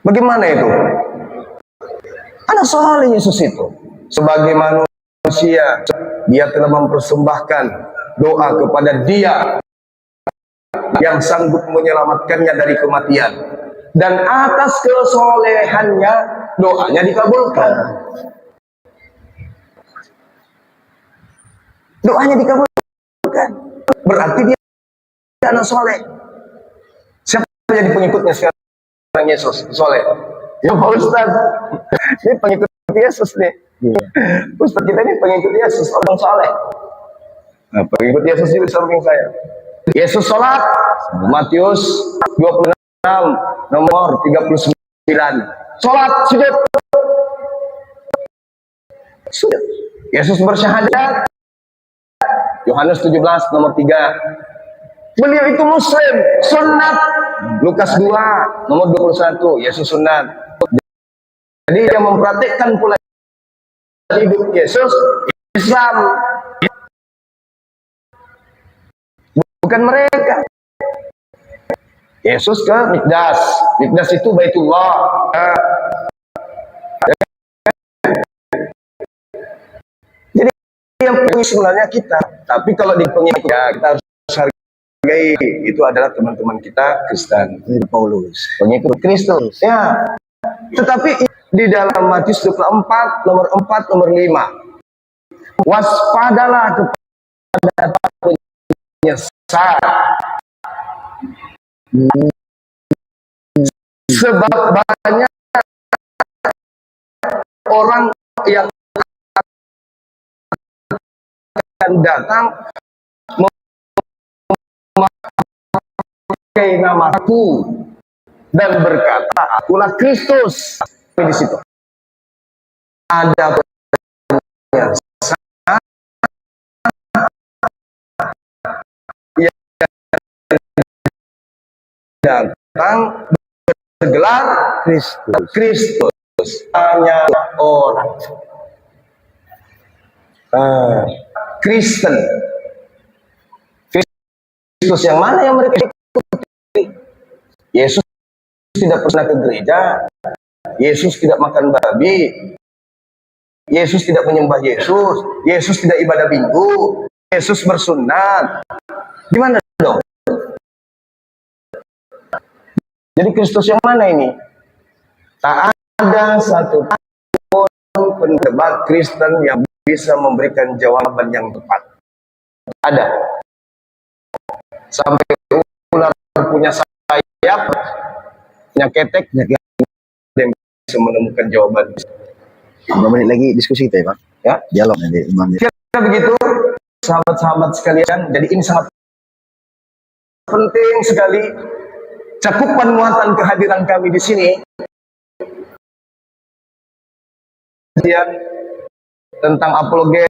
Bagaimana itu? Anak soleh Yesus itu sebagai manusia, dia telah mempersembahkan doa kepada Dia yang sanggup menyelamatkannya dari kematian, dan atas kesolehannya doanya dikabulkan. Doanya dikabulkan, berarti dia anak soleh. Siapa jadi pengikutnya sekarang Yesus soleh? Ya Pak Ustaz, ini pengikut Yesus nih. Ustaz kita ini pengikut Yesus, orang soleh. Nah, pengikut Yesus di samping saya. Yesus sholat, Matius 26 nomor 39. Sholat, sujud. Sujud. Yesus bersyahadat, Yohanes 17 nomor 3. Beliau itu muslim, sunat. Lukas 2 nomor 21, Yesus sunat. Jadi yang mempraktikkan pula hidup Yesus Islam, bukan mereka. Yesus ke Mikdas. Mikdas itu Baitullah. Jadi yang penting sebenarnya kita. Tapi kalau di pengikut ya, kita harus hargai itu adalah teman-teman kita Kristen. Paulus, pengikut Kristus. Ya. Tetapi di dalam Matius 24 nomor 4 nomor 5, waspadalah kepada penyesat, sebab banyak orang yang akan datang memakai namaku dan berkata, akulah Kristus. Di situ ada penyesat yang datang bergelar Kristus. Hanya orang Kristen. Kristus yang mana yang mereka ikuti? Yesus tidak pernah ke gereja. Yesus tidak makan babi. Yesus tidak menyembah Yesus. Yesus tidak ibadah minggu. Yesus bersunat. Gimana dong? Jadi Kristus yang mana ini? Tak ada satu pendebat Kristen yang bisa memberikan jawaban yang tepat. Ada. Sampai ular punya sayap, punya ketek, dia bisa menemukan jawaban. 5 menit lagi diskusi kita ya Pak. Ya, Dialog nanti 5 menit. kira begitu, sahabat-sahabat sekalian. Jadi ini sangat penting sekali. Cakupan muatan kehadiran kami di sini. Tentang apologet,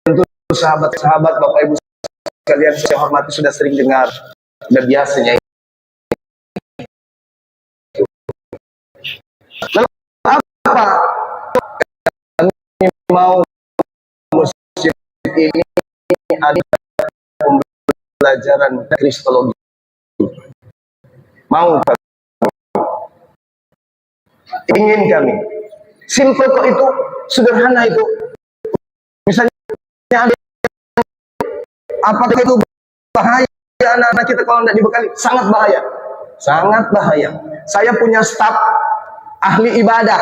tentu sahabat-sahabat, Bapak Ibu sekalian saya hormati sudah sering dengar, sudah biasanya. Lalu apa? Kami mau masjid ini ada pembelajaran kristologi. Mau kami. Ingin kami. Simple kok itu, sederhana itu. Misalnya ada apakah itu bahaya anak-anak kita kalau tidak dibekali? Sangat bahaya. Sangat bahaya. Saya punya staf ahli ibadah.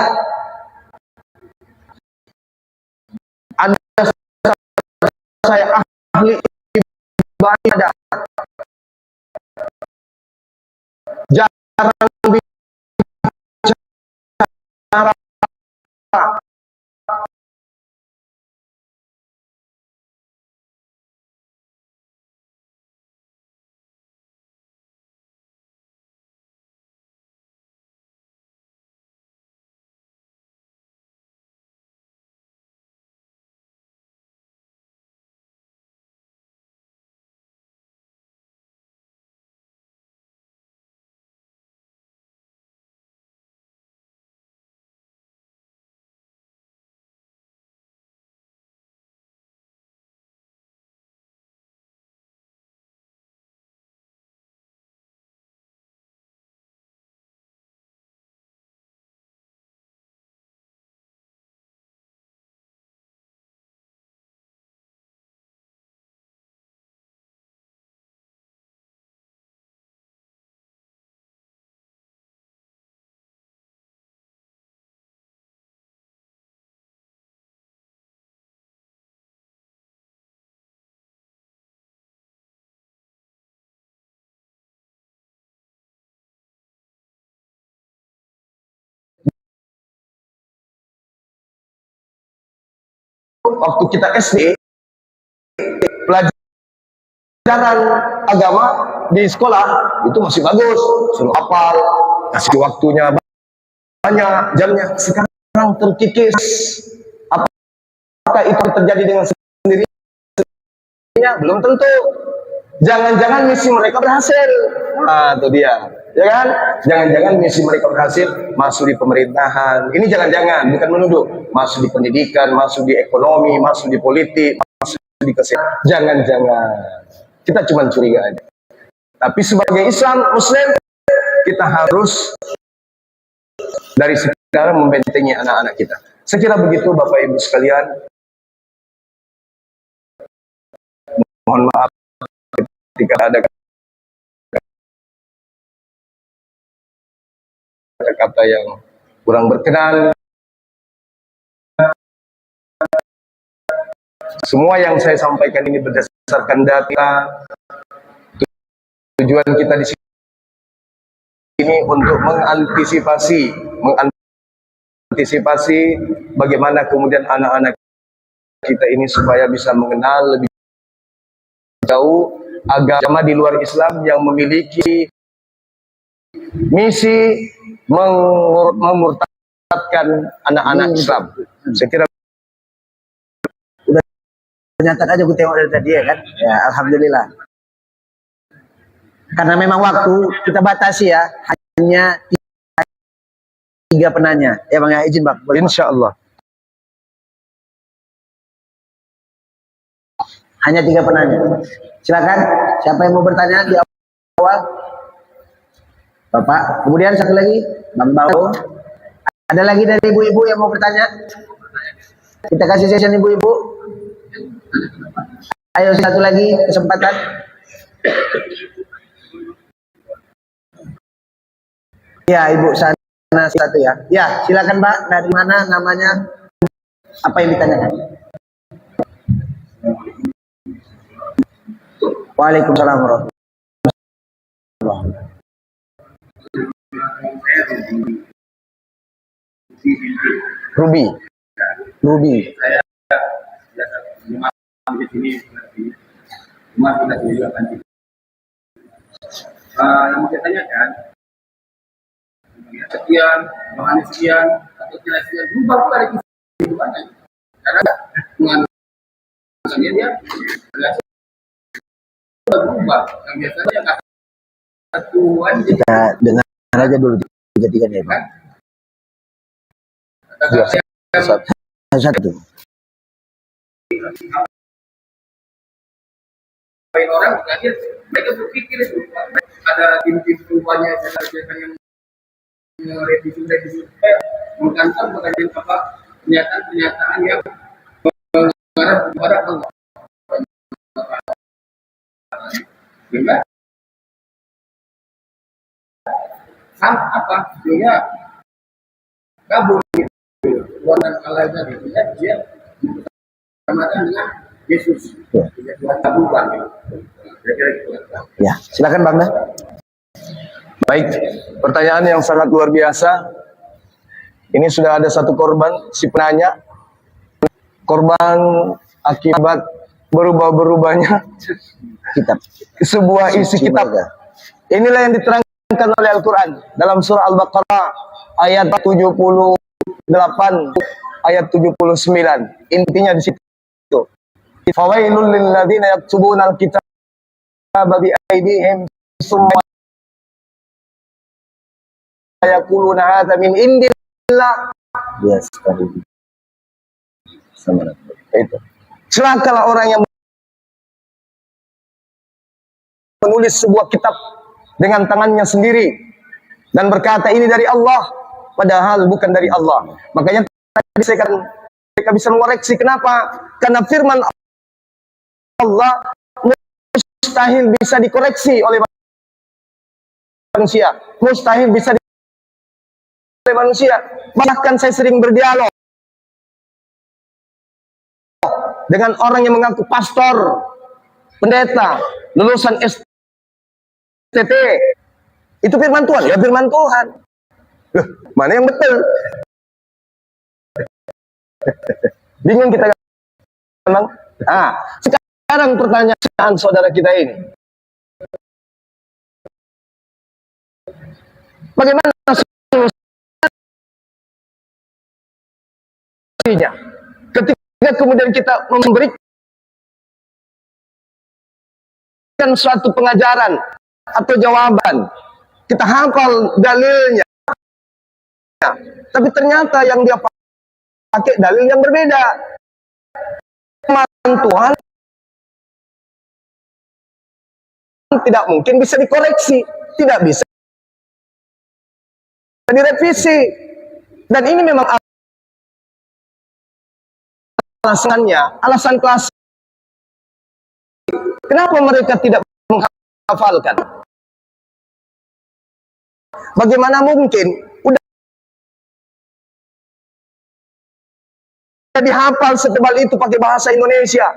Ada saya ahli ibadah. Jarang bicara. Waktu kita SD, pelajaran agama di sekolah itu masih bagus, suruh hafal, kasih waktunya banyak, jamnya. Sekarang terkikis. Apakah itu terjadi dengan sendirinya? Belum tentu. Jangan-jangan misi mereka berhasil. Nah, itu dia. Ya kan? Jangan-jangan misi mereka berhasil masuk di pemerintahan. Ini jangan-jangan, bukan menuduh. Masuk di pendidikan, masuk di ekonomi, masuk di politik, masuk di kesehatan. Jangan-jangan. Kita cuma curiga aja. Tapi sebagai Islam, Muslim, kita harus dari sekarang membentengi anak-anak kita. Saya kira begitu Bapak Ibu sekalian. Mohon maaf ketika ada kata-kata yang kurang berkenan. Semua yang saya sampaikan ini berdasarkan data. Tujuan kita di sini untuk mengantisipasi bagaimana kemudian anak-anak kita ini supaya bisa mengenal lebih jauh agama di luar Islam yang memiliki misi memurtadkan anak-anak Islam. Saya kira Ternyata aja gue tengok dari tadi ya kan. Ya alhamdulillah. Karena memang waktu kita batasi ya, hanya 3 penanya. Ya Bang ya, izin Bang. insya Allah. Hanya 3 penanya. Silakan, siapa yang mau bertanya di awal? Bapak. Kemudian satu lagi, Bang Bau. Ada lagi dari ibu-ibu yang mau bertanya? Kita kasih session ibu-ibu. Ayo satu lagi kesempatan. Ya, ibu sana satu ya. Ya, silakan Mbak. Dari mana namanya? Apa yang ditanyakan? Waalaikumsalam warahmatullahi wabarakatuh. Ruby. Ruby. Di sini rumah sudah juga kan. Yang mau saya tanyakan, sekian, bahan sekian, atau nilai sekian berubah pula dari kehidupannya. Karena mengantarnya dia berubah. Yang biasanya kata Tuhan Kita dengar aja dulu tiga-tiganya ya Pak. Satu. Baik orang, mereka berpikir itu ada tim-tim perubahannya yang revisi mengkantor bagian apa pernyataan yang mengarah kepada Allah. Sehingga apa? Sehingga kabur warna kalanya dia sama dengan Yesus. Ya, silakan Bang. Baik, pertanyaan yang sangat luar biasa. Ini sudah ada satu korban, si penanya. Korban akibat berubah-berubahnya Kitab. sebuah isi kitab. Inilah yang diterangkan oleh Al-Quran dalam surah Al-Baqarah ayat 78, ayat 79. Intinya di situ. Fawailul lil ladzina yaktubuna al-kitaba bi aydihim summa yaquluna hadza min indillah. Yes, sama. Itu. Celakalah orang yang menulis sebuah kitab dengan tangannya sendiri dan berkata ini dari Allah padahal bukan dari Allah. Makanya tadi saya katakan mereka bisa mengoreksi. Kenapa? Karena firman Allah mustahil bisa dikoreksi oleh manusia. Mustahil bisa oleh manusia. Bahkan saya sering berdialog dengan orang yang mengaku pastor, pendeta, lulusan STT. Itu firman Tuhan. Ya firman Tuhan. Loh, mana yang betul? Bingung kita memang. Sekarang pertanyaan saudara kita ini. Bagaimana solusinya? Ketika kemudian kita memberikan suatu pengajaran atau jawaban, kita hafal dalilnya, tapi ternyata yang dia pakai dalil yang berbeda. Tuhan tidak mungkin bisa dikoreksi, tidak bisa direvisi, dan ini memang alasan klasik. Kenapa mereka tidak menghafalkan? Bagaimana mungkin udah dihafal setebal itu pakai bahasa Indonesia?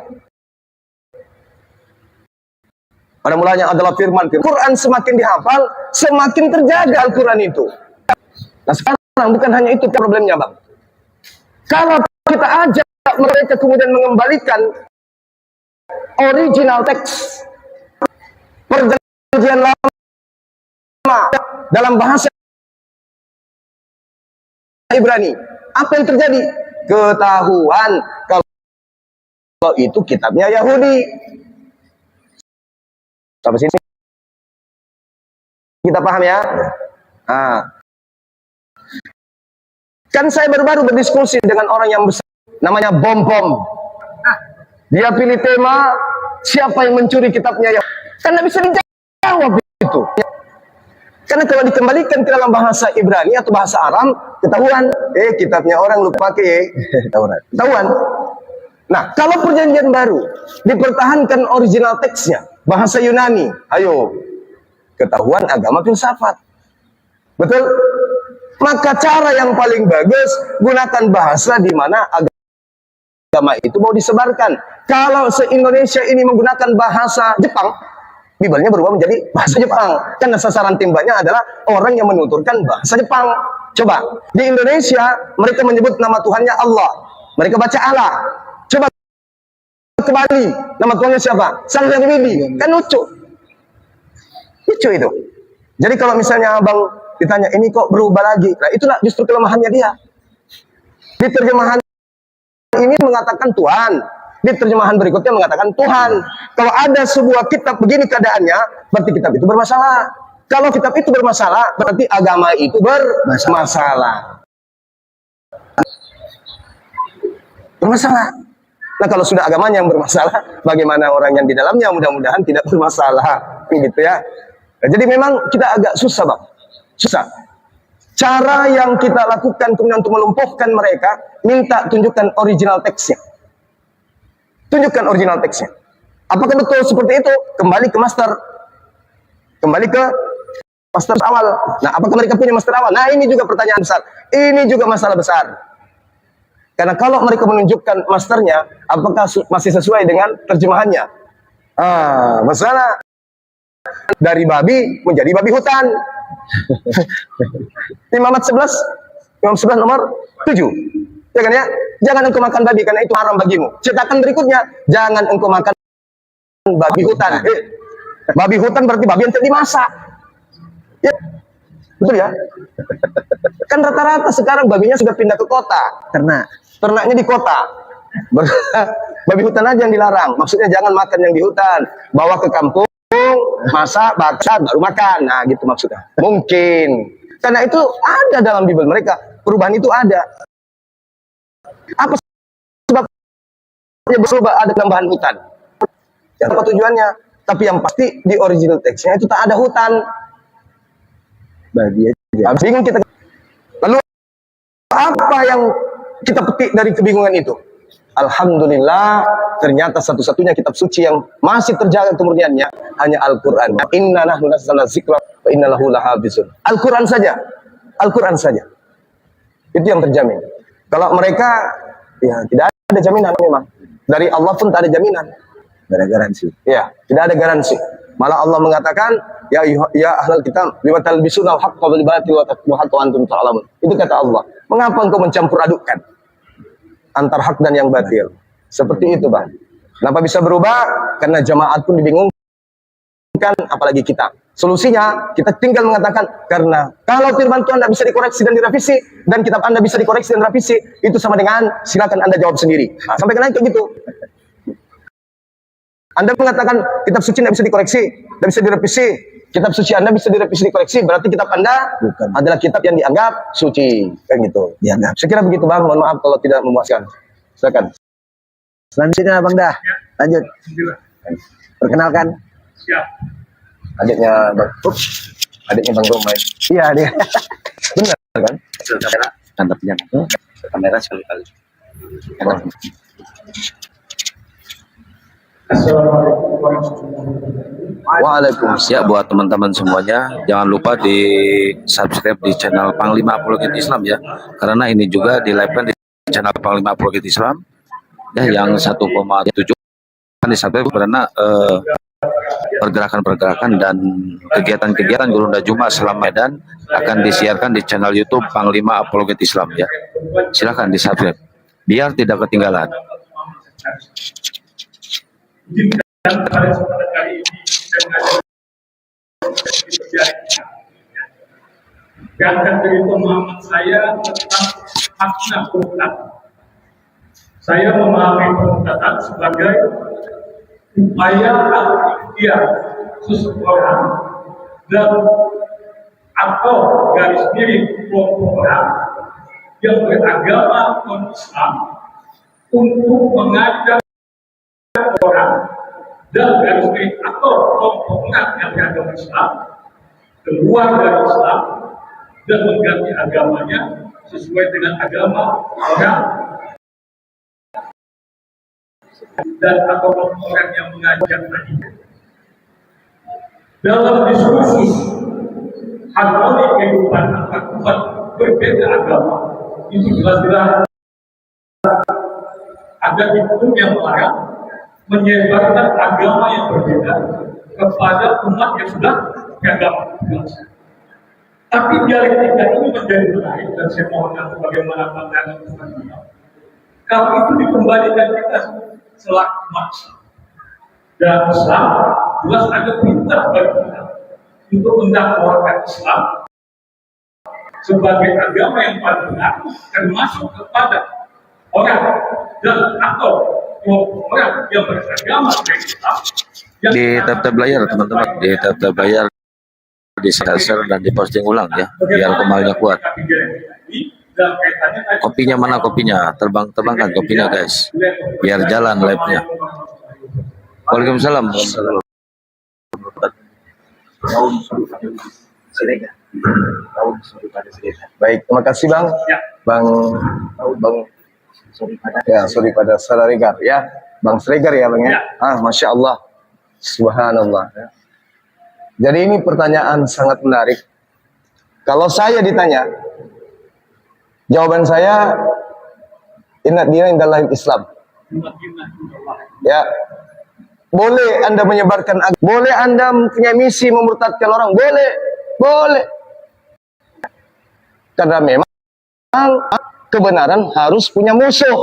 Pada mulanya adalah firman. Quran semakin dihafal, semakin terjaga Al-Quran itu. Nah sekarang bukan hanya itu problemnya Bang. Kalau kita ajak mereka kemudian mengembalikan original teks perjanjian lama dalam bahasa Ibrani, apa yang terjadi? Ketahuan kalau itu kitabnya Yahudi. Sampai sini kita paham ya? Kan saya baru-baru berdiskusi dengan orang yang besar, namanya Bom-Bom. Dia pilih tema siapa yang mencuri kitabnya ya. Karena bisa dijawab itu. Karena kalau dikembalikan ke dalam bahasa Ibrani atau bahasa Aram, ketahuan, kitabnya orang lupa pakai, ketahuan. Nah, kalau perjanjian baru dipertahankan original teksnya, bahasa Yunani, ayo, ketahuan agama filsafat. Betul? Maka cara yang paling bagus, gunakan bahasa di mana agama itu mau disebarkan. Kalau se-Indonesia ini menggunakan bahasa Jepang, Bibelnya berubah menjadi bahasa Jepang. Karena sasaran tembaknya adalah orang yang menuturkan bahasa Jepang. Coba, di Indonesia mereka menyebut nama Tuhannya Allah. Mereka baca Allah. Coba ke Bali, nama Tuhannya siapa? Sang Hyang Widi. Kan lucu. Lucu itu. Jadi kalau misalnya abang ditanya, ini kok berubah lagi? Nah, itulah justru kelemahannya dia. Di terjemahan ini mengatakan Tuhan. Di terjemahan berikutnya mengatakan Tuhan. Kalau ada sebuah kitab begini keadaannya, berarti kitab itu bermasalah. Kalau kitab itu bermasalah, berarti agama itu bermasalah. Bermasalah. Nah, kalau sudah agamanya yang bermasalah, bagaimana orang yang di dalamnya mudah-mudahan tidak bermasalah. Gitu ya. Nah, jadi memang kita agak susah, Bang. Susah. Cara yang kita lakukan kemudian untuk melumpuhkan mereka, minta tunjukkan original teksnya. Tunjukkan original teksnya. Apakah betul seperti itu? Kembali ke master. Kembali ke master awal. Nah, apakah mereka punya master awal? Nah, ini juga pertanyaan besar. Ini juga masalah besar. Karena kalau mereka menunjukkan masternya, apakah masih sesuai dengan terjemahannya? Masalah dari babi menjadi babi hutan. Imam 11 nomor 7. Ya kan ya? Jangan engkau makan babi karena itu haram bagimu. Cetakan berikutnya, jangan engkau makan babi hutan. Babi hutan berarti babi yang tidak dimasak. Ya. Betul ya? Kan rata-rata sekarang babinya sudah pindah ke kota. Ternaknya di kota. Babi hutan aja yang dilarang. Maksudnya jangan makan yang di hutan. Bawa ke kampung, masak, bakar, baru makan. Nah gitu maksudnya. Mungkin. Karena itu ada dalam Bible mereka. Perubahan itu ada. Apa sebabnya berubah ada tambahan hutan? Apa tujuannya? Tapi yang pasti di original teksnya itu tak ada hutan. Bagi aja. Bingung kita. Lalu apa yang kita petik dari kebingungan itu? Alhamdulillah, ternyata satu-satunya kitab suci yang masih terjaga kemurniannya hanya Al-Quran. Inna nahnu nazzalna dzikra wa inna lahu lahafizun. Al-Quran saja. Al-Quran saja. Itu yang terjamin. Kalau mereka, ya tidak ada jaminan memang. Dari Allah pun tak ada jaminan. Tidak ada garansi. Ya, tidak ada garansi. Malah Allah mengatakan, ya ahlal kitab, lima talbisuna al-haqqa bil batil wa taktumuna al-haqqa wa antum ta'lamun. Itu kata Allah. Mengapa engkau mencampur adukkan antar hak dan yang batil? Seperti itu, Bang. Kenapa bisa berubah? Karena jamaat pun dibingungkan, apalagi kita. Solusinya, kita tinggal mengatakan, karena kalau firman Tuhan tidak bisa dikoreksi dan direvisi, dan kitab Anda bisa dikoreksi dan direvisi, itu sama dengan, silakan Anda jawab sendiri. Nah, sampai kena kayak gitu. Anda mengatakan, kitab suci tidak bisa dikoreksi, tidak bisa direvisi. Kitab suci Anda bisa direvisi, dikoreksi, berarti kitab Anda adalah kitab yang dianggap suci. Kan gitu. Dianggap. Saya kira begitu, Bang. Mohon maaf kalau tidak memuaskan. Silakan. Selanjutnya, Bang Dah. Lanjut. Perkenalkan. Siap. Adiknya Bang Romai. Iya, dia. Benar kan? Kamera, tantapnya. Kamera sekali-kali. Assalamualaikum warahmatullahi wabarakatuh. Waalaikumsalam. Ya, buat teman-teman semuanya, jangan lupa di subscribe di channel Panglima Apologet Islam ya, karena ini juga di live-kan di channel Panglima Apologet Islam ya, yang 1,7 kan di subscribe karena pergerakan-pergerakan dan kegiatan-kegiatan Gurunda Jumat selama Medan akan disiarkan di channel YouTube Panglima Apologet Islam ya. Silahkan di subscribe biar tidak ketinggalan. Dan pada kesempatan kali ini saya mengajak dan dari pemahaman saya tentang makna pemutaan. Saya memahami pemutaan sebagai upaya atau ikhtiar seseorang dan atau garis miring kelompok orang yang beragama non-Islam untuk mengajak orang dan garis miring atau kelompok orang yang beragama Islam keluar dari Islam dan mengganti agamanya sesuai dengan agama orang dan agama orang yang mengajak tadinya. Dalam diskusi harmoni kehidupan antar umat berbeda agama itu jelas-jelas ada hukum yang melarang menyebarkan agama yang berbeda kepada umat yang sudah beragama. Tapi dialektika ini menjadi menarik dan saya mohon bagaimana pandangan Ustaz Bima. Kalau itu dikembalikan kita selaku umat dan Islam, jelas ada perintah bagi kita untuk mendakwakan Islam sebagai agama yang paling benar termasuk kepada orang dan atau orang yang beragama Islam Di tab-tab layar teman-teman, di tab-tab layar di share dan diposting ulang ya, biar kemalnya kuat. Kopinya mana kopinya? Terbangkan kopinya guys, biar jalan live-nya. Waalaikumsalam. Baik, terima kasih Bang. Bang sorry pada Sregar ya. Bang Sregar ya Bang ya. Masya Allah. Subhanallah. Jadi ini pertanyaan sangat menarik. Kalau saya ditanya, jawaban saya inna dina indallahi Islam. Ya. Boleh Anda menyebarkan agama, boleh Anda punya misi memurtadkan orang, boleh. Karena memang kebenaran harus punya musuh.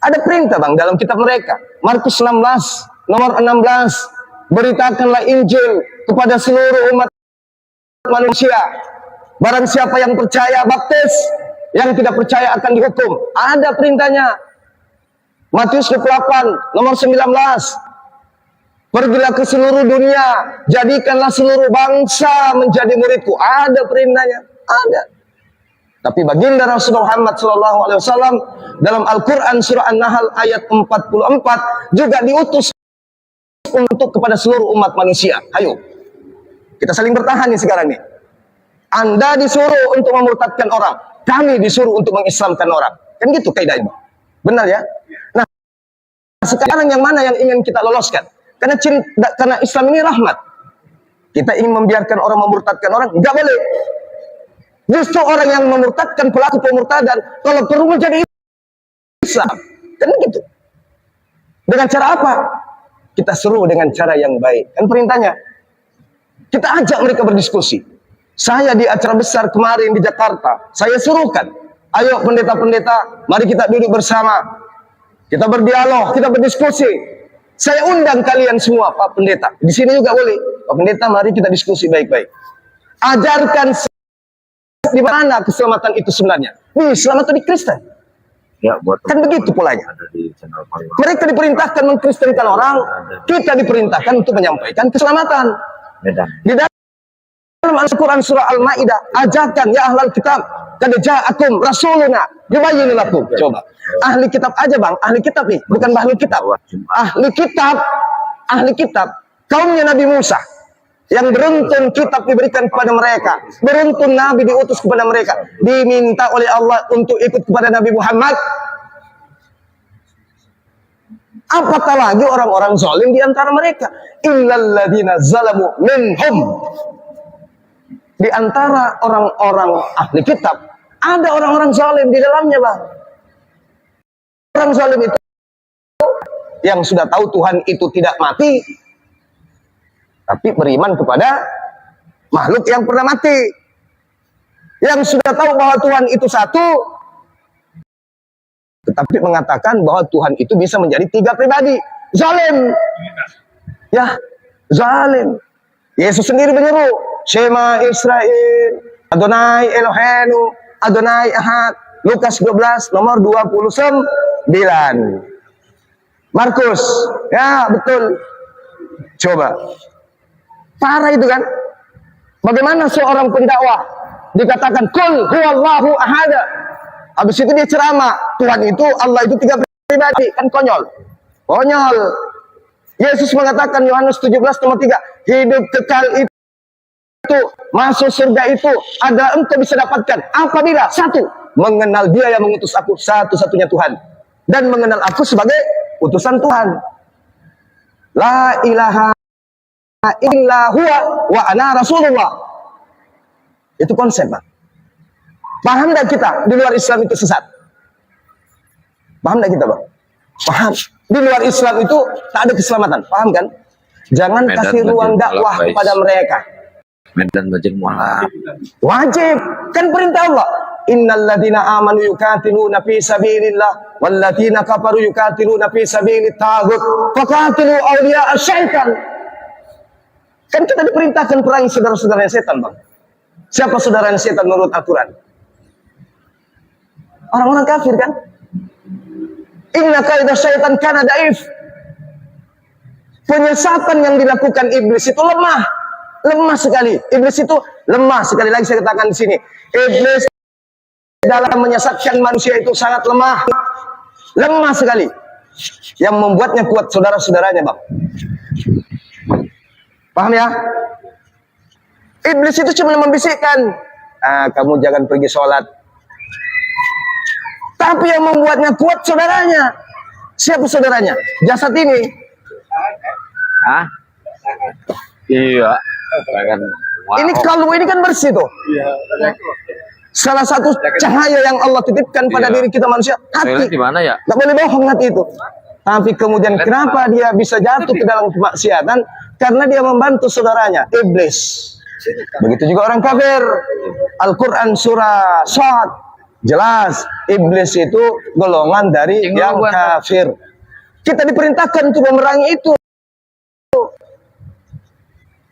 Ada perintah Bang dalam kitab mereka. Markus 16 nomor 16. Beritakanlah Injil kepada seluruh umat manusia. Barang siapa yang percaya baptis, yang tidak percaya akan dihukum. Ada perintahnya. Matius 28 nomor 19. Pergilah ke seluruh dunia, jadikanlah seluruh bangsa menjadi muridku. Ada perintahnya, ada. Tapi baginda Rasulullah Muhammad SAW dalam Al-Quran surah An-Nahl ayat 44 juga diutus untuk kepada seluruh umat manusia. Ayo, kita saling bertahan nih sekarang nih. Anda disuruh untuk memurtadkan orang, kami disuruh untuk mengislamkan orang. Kan gitu kaidahnya. Benar ya? Nah, sekarang yang mana yang ingin kita loloskan? Karena Islam ini rahmat. Kita ingin membiarkan orang memurtadkan orang, enggak boleh. Justru orang yang memurtadkan, pelaku pemurtadan, kalau perlu menjadi Islam. Kan gitu. Dengan cara apa? Kita suruh dengan cara yang baik. Kan perintahnya. Kita ajak mereka berdiskusi. Saya di acara besar kemarin di Jakarta, saya suruhkan, ayo pendeta-pendeta, mari kita duduk bersama. Kita berdialog, kita berdiskusi. Saya undang kalian semua, Pak Pendeta. Di sini juga boleh. Pak Pendeta, mari kita diskusi baik-baik. Ajarkan di mana keselamatan itu sebenarnya. Di Islam atau di Kristen? Ya, buat kan begitu polanya. di channel Mereka diperintahkan mengkristenkan orang, kita diperintahkan untuk menyampaikan keselamatan. Medan. Di dalam Al-Quran surah Al-Ma'idah, ajarkan ya ahlal kitab, qad ja'akum rasuluna yubayyinu lakum. Coba. Ahli kitab aja Bang, ahli kitab nih, bukan ahli kitab. Ahli kitab, kaumnya Nabi Musa. Yang beruntun kitab diberikan kepada mereka, beruntun Nabi diutus kepada mereka, diminta oleh Allah untuk ikut kepada Nabi Muhammad. Apatah lagi orang-orang zalim di antara mereka. Illalladzina zalamu minhum. Di antara orang-orang ahli kitab ada orang-orang zalim di dalamnya Bang. Orang zalim itu yang sudah tahu Tuhan itu tidak mati, tapi beriman kepada makhluk yang pernah mati. Yang sudah tahu bahwa Tuhan itu satu, tetapi mengatakan bahwa Tuhan itu bisa menjadi tiga pribadi. Zalim. Ya, zalim. Yesus sendiri menyeru, Shema Israel, Adonai Eloheinu, Adonai Ahad. Lukas 12 nomor 29. Markus, ya betul. Coba. Parah itu kan. Bagaimana seorang pendakwah dikatakan kul huwallahu ahad. Habis itu dia ceramah, Tuhan itu, Allah itu tiga pribadi. Kan konyol. Konyol. Yesus mengatakan Yohanes 17:3, hidup kekal itu, masuk surga itu adalah engkau bisa dapatkan apabila satu, mengenal Dia yang mengutus aku, satu-satunya Tuhan, dan mengenal aku sebagai utusan Tuhan. La ilaha illa huwa wa ana rasulullah. Itu konsep, Bang. Paham tidak kita di luar Islam itu sesat? Paham tidak kita, Bang? Paham. Di luar Islam itu tak ada keselamatan. Paham kan? Jangan Medan kasih ruang Majid dakwah Mualaf, kepada mereka. Medan Majid Mualaf. Wajib. Kan perintah Allah. Innal ladina amanu yukatiluna fi sabilillah wal ladina kafaru yukatiluna fi sabilit taghut faqatilu awliya asyaitan. Kan kita diperintahkan perangi saudara-saudara setan, Bang. Siapa saudara setan menurut Al-Quran? Orang-orang kafir kan? Inna kaidah syaitan kana daif. Penyesatan yang dilakukan iblis itu lemah. Lemah sekali. Iblis itu lemah. Sekali lagi saya katakan di sini. Iblis dalam menyesatkan manusia itu sangat lemah. Lemah sekali. Yang membuatnya kuat saudara-saudaranya, Bang. Paham ya? Iblis itu cuma membisikkan, kamu jangan pergi sholat. Tapi yang membuatnya kuat saudaranya. Siapa saudaranya? Jasad ini. Hah? Iya. Ini kalbu ini kan bersih tuh. Salah satu cahaya yang Allah titipkan pada diri kita manusia, hati. Di mana ya? Gak boleh bohong hati itu. Tapi kemudian kenapa dia bisa jatuh ke dalam kemaksiatan? Karena dia membantu saudaranya, iblis. Begitu juga orang kafir. Al-Quran surah Shad jelas, iblis itu golongan dari yang kafir. Kita diperintahkan untuk memerangi itu.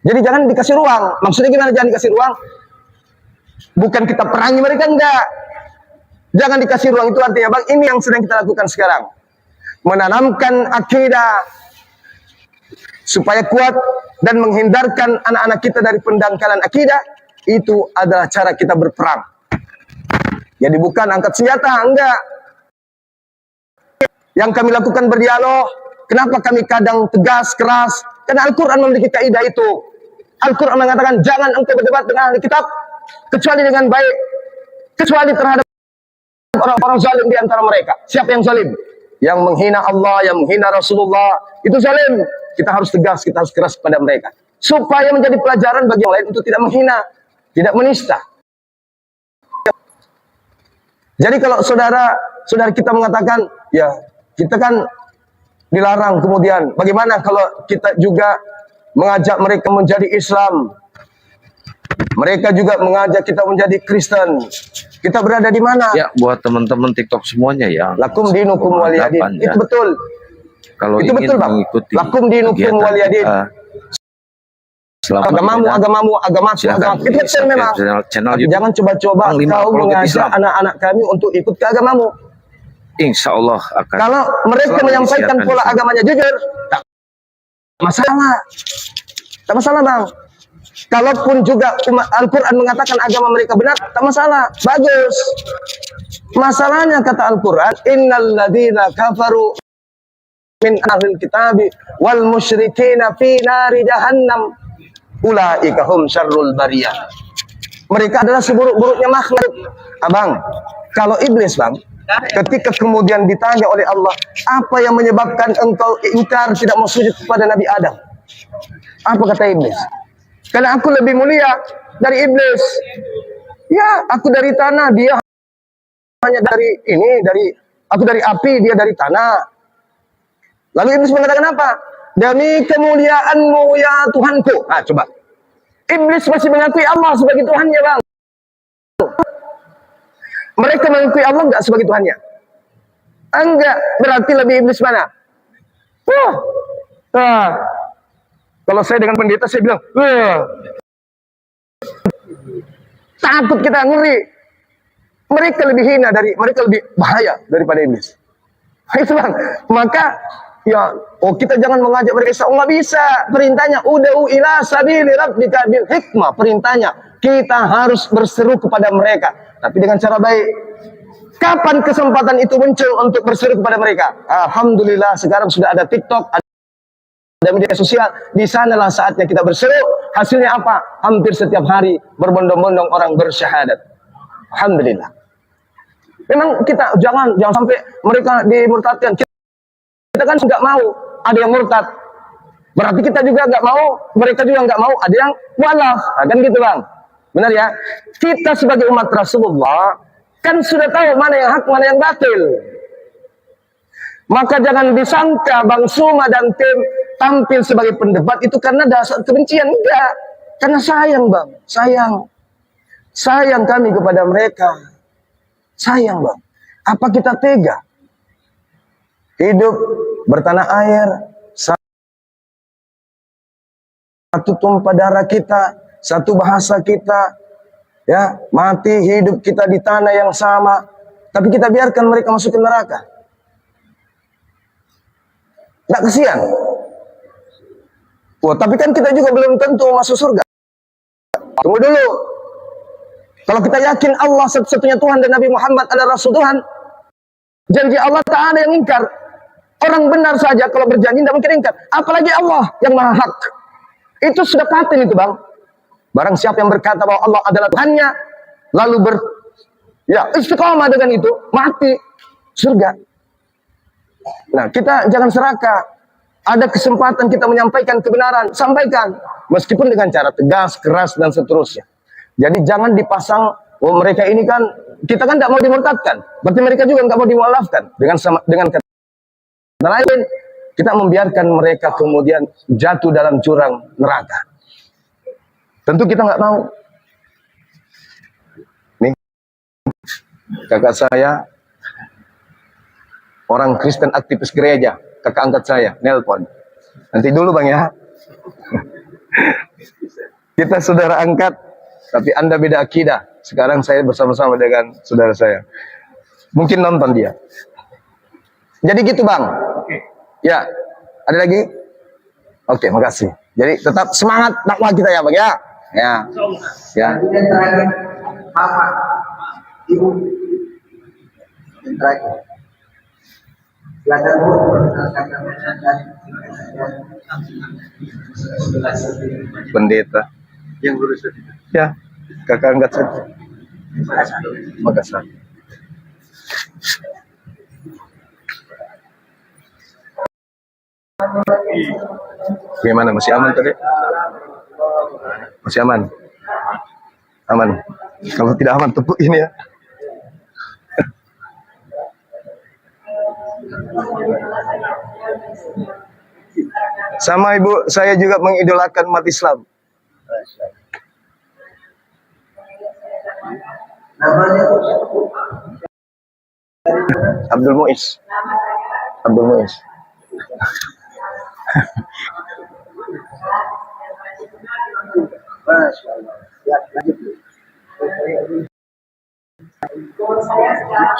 Jadi jangan dikasih ruang. Maksudnya gimana jangan dikasih ruang? Bukan kita perangi mereka, enggak. Jangan dikasih ruang itu artinya, Bang, ini yang sedang kita lakukan sekarang. Menanamkan akidah supaya kuat dan menghindarkan anak-anak kita dari pendangkalan akidah. Itu adalah cara kita berperang. Jadi bukan angkat senjata, enggak. Yang kami lakukan berdialog. Kenapa kami kadang tegas, keras? Karena Al-Quran memiliki kaidah itu. Al-Quran mengatakan jangan engkau berdebat dengan ahli kitab kecuali dengan baik, kecuali terhadap orang-orang zalim di antara mereka. Siapa yang zalim? Yang menghina Allah, yang menghina Rasulullah, itu zalim. Kita harus tegas, kita harus keras pada mereka. Supaya menjadi pelajaran bagi yang lain untuk tidak menghina, tidak menista. Jadi kalau saudara kita mengatakan, ya kita kan dilarang, kemudian bagaimana kalau kita juga mengajak mereka menjadi Islam? Mereka juga mengajak kita menjadi Kristen. Kita berada di mana? Ya, buat teman-teman TikTok semuanya ya. Lakum dinukum waliyadin. Ya. Itu betul. Kalau itu ingin betul, Bang. mengikuti Lakum dinukum waliyadin. Agamamu, agamaku, agama. Itu betul memang. Channel Tapi jangan coba-coba kau mengajak anak-anak kami untuk ikut ke agamamu. Insya Allah akan. Kalau mereka menyampaikan pola agamanya jujur, tak masalah. Tak masalah, Bang. Kalaupun juga Al-Quran mengatakan agama mereka benar, tak masalah. Bagus. Masalahnya kata Al-Quran, innal ladzina kafaru min ahlil kitabi wal musyrikina fi nari jahannam ulaika hum syarrul bariyah. Mereka adalah seburuk-buruknya makhluk. Abang, kalau iblis, Bang, ketika kemudian ditanya oleh Allah, apa yang menyebabkan engkau ingkar tidak mau sujud kepada Nabi Adam? Apa kata iblis? Karena aku lebih mulia dari iblis. Ya, aku dari tanah, dia hanya dari ini, aku dari api, dia dari tanah. Lalu iblis mengatakan apa? Demi kemuliaanmu ya Tuhanku. Nah, coba. Iblis masih mengakui Allah sebagai Tuhannya, Bang. Mereka mengakui Allah enggak sebagai Tuhannya? Enggak. Berarti lebih iblis mana? Kalau saya dengan pendeta, saya bilang, takut kita, ngeri. Mereka lebih hina mereka lebih bahaya daripada iblis. Itu, Bang. Maka, ya, kita jangan mengajak mereka. Nggak bisa. Perintahnya, ud'u ila sabili rabbika bil hikmah. Perintahnya, kita harus berseru kepada mereka. Tapi dengan cara baik. Kapan kesempatan itu muncul untuk berseru kepada mereka? Alhamdulillah, sekarang sudah ada TikTok, ada dan media sosial. Di sanalah saatnya kita berseru. Hasilnya apa? Hampir setiap hari berbondong-bondong orang bersyahadat. Alhamdulillah. Memang kita jangan sampai mereka dimurtadkan. Kita kan nggak mau ada yang murtad. Berarti kita juga nggak mau, mereka juga nggak mau ada yang mualaf. Nah, kan gitu bang. Benar ya? Kita sebagai umat Rasulullah kan sudah tahu mana yang hak, mana yang batil. Maka jangan disangka Bang Suma dan tim tampil sebagai pendebat itu karena dasar kebencian. Enggak. Karena sayang bang. Sayang kami kepada mereka. Sayang bang. Apa kita tega? Hidup bertanah air. Satu tumpah darah kita, satu bahasa kita, ya, mati hidup kita di tanah yang sama, tapi kita biarkan mereka masuk ke neraka. Nggak kasihan? Wah, tapi kan kita juga belum tentu masuk surga. Tunggu dulu. Kalau kita yakin Allah satu-satunya Tuhan dan Nabi Muhammad adalah Rasul Tuhan, janji Allah tak ada yang ingkar. Orang benar saja kalau berjanji tidak mungkin ingkar. Apalagi Allah yang maha hak. Itu sudah paten itu bang. Barang siapa yang berkata bahwa Allah adalah Tuhannya, lalu istiqomah dengan itu, mati surga. Nah, kita jangan serakah. Ada kesempatan kita menyampaikan kebenaran, sampaikan. Meskipun dengan cara tegas, keras, dan seterusnya. Jadi jangan dipasang, mereka ini kan, kita kan tidak mau dimurtadkan. Berarti mereka juga nggak mau dimualafkan. Dengan kata lain, kita membiarkan mereka kemudian jatuh dalam jurang neraka. Tentu kita nggak mau. Nih, kakak saya, orang Kristen aktivis gereja, kakak angkat saya, nelpon. Nanti dulu bang ya. Kita saudara angkat, tapi Anda beda akidah. Sekarang saya bersama-sama dengan saudara saya. Mungkin nonton dia. Jadi gitu bang. Ya, ada lagi? Oke, makasih. Jadi tetap semangat dakwah kita ya bang ya. Ya. Ya. Yang terakhir, Bapak, Ibu. Yang terakhir. Silakan Bu, Pendeta. yang lurus. Ya, kakak angkat saja. Makassar. Gimana, masih aman tadi? Masih aman? Aman. Kalau tidak aman tepuk ini ya. Sama ibu, saya juga mengidolakan umat Islam. Namanya Abdul Muiz. Abdul Muiz. Masya Allah. Ya, lanjut. Saya sekarang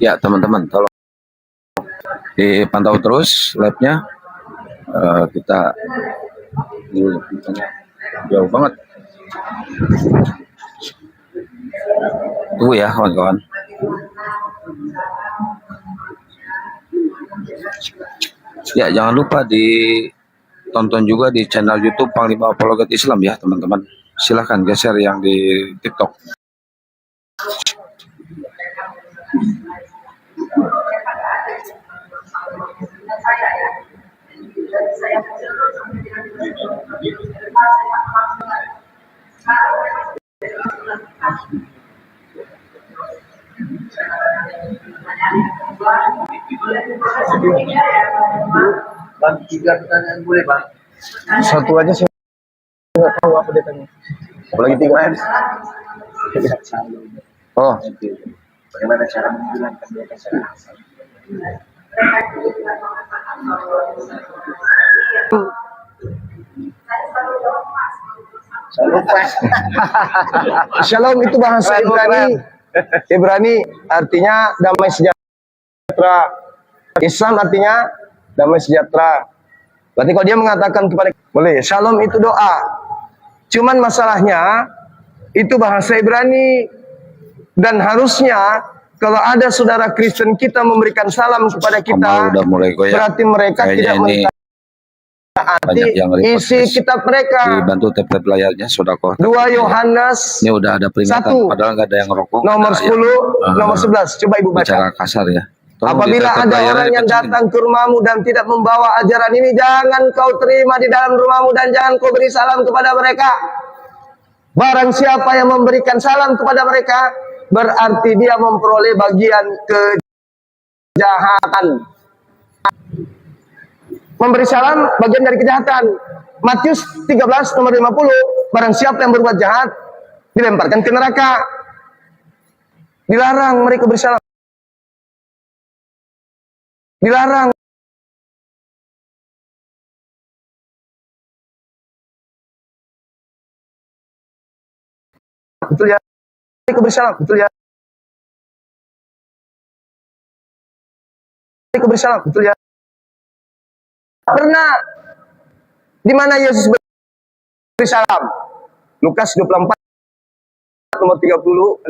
Ya teman-teman, tolong dipantau terus live-nya. Kita jauh banget. Tunggu ya kawan-kawan. Ya jangan lupa ditonton juga di channel YouTube Panglima Apologet Islam ya teman-teman. Silahkan geser yang di TikTok. Bang, 3 pertanyaan boleh bang? Satu aja sih nggak tahu apa dia tanya. Apalagi 3 Oh, Bagaimana cara menghilangkan dosa kesalahan? Shalom itu bahasa Ibrani. Ibrani artinya damai sejahtera. Islam artinya damai sejahtera. Berarti kalau dia mengatakan kepada boleh, shalom itu doa. Cuman masalahnya itu bahasa Ibrani dan harusnya kalau ada saudara Kristen kita memberikan salam kepada kita, Kamal udah mulai goyang. berarti mereka Kayaknya tidak ini mentaati banyak yang request, isi guys. kitab mereka. Dibantu tab layarnya, Sodako. 2 Yohanes Ini udah ada peringatan, 1, padahal nggak ada yang rokok. nomor Nah, 10, yang, nomor 11. Coba Ibu baca. bicara kasar ya. Tolong Apabila di tab ada layarnya orang yang dikecilin. datang ke rumahmu dan tidak membawa ajaran ini, jangan kau terima di dalam rumahmu dan jangan kau beri salam kepada mereka. Barang siapa yang memberikan salam kepada mereka, berarti dia memperoleh bagian kejahatan. Memberi salam bagian dari kejahatan. Matius 13 nomor 50, barang siapa yang berbuat jahat, dilemparkan ke neraka. Dilarang mereka bersalam. Dilarang. Betul ya? Mereka bersalam, betul ya? Mereka bersalam, betul ya? Pernah di mana Yesus bersalam? Lukas 24 nomor 36.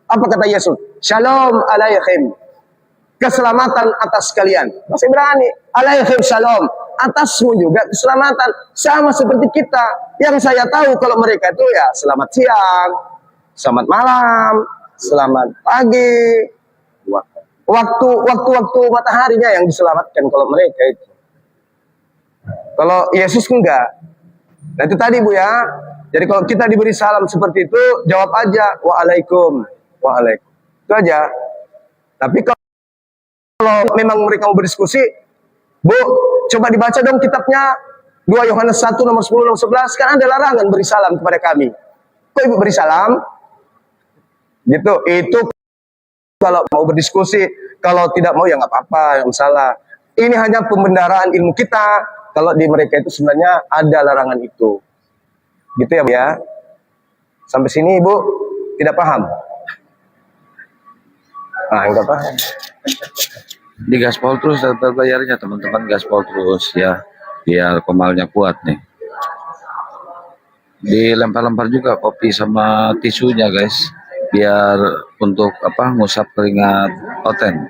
Apa kata Yesus? Shalom alaikum. Keselamatan atas kalian. Bahasa Ibrani. Alaikum shalom. Atasmu juga keselamatan. Sama seperti kita. Yang saya tahu kalau mereka itu ya selamat siang, selamat malam, selamat pagi. Waktu mataharinya yang diselamatkan kalau mereka itu. Kalau Yesus enggak. Nah itu tadi Bu ya. Jadi kalau kita diberi salam seperti itu, jawab aja waalaikum. Waalaikum. Itu aja. Tapi kalau memang mereka mau berdiskusi, Bu, coba dibaca dong kitabnya 2 Yohanes 1 nomor 10 nomor 11, kan ada larangan beri salam kepada kami. Kok Ibu beri salam? Gitu. Itu kalau mau berdiskusi, kalau tidak mau ya nggak apa-apa, yang salah. Ini hanya pembendaraan ilmu kita. Kalau di mereka itu sebenarnya ada larangan itu. Gitu ya Bu ya. Sampai sini Ibu tidak paham? Ah, enggak paham. Di gaspol terus tab layarnya teman-teman, gaspol terus ya, biar komalnya kuat nih. Dilempar-lempar juga kopi sama tisunya guys, biar untuk apa ngusap keringat oten,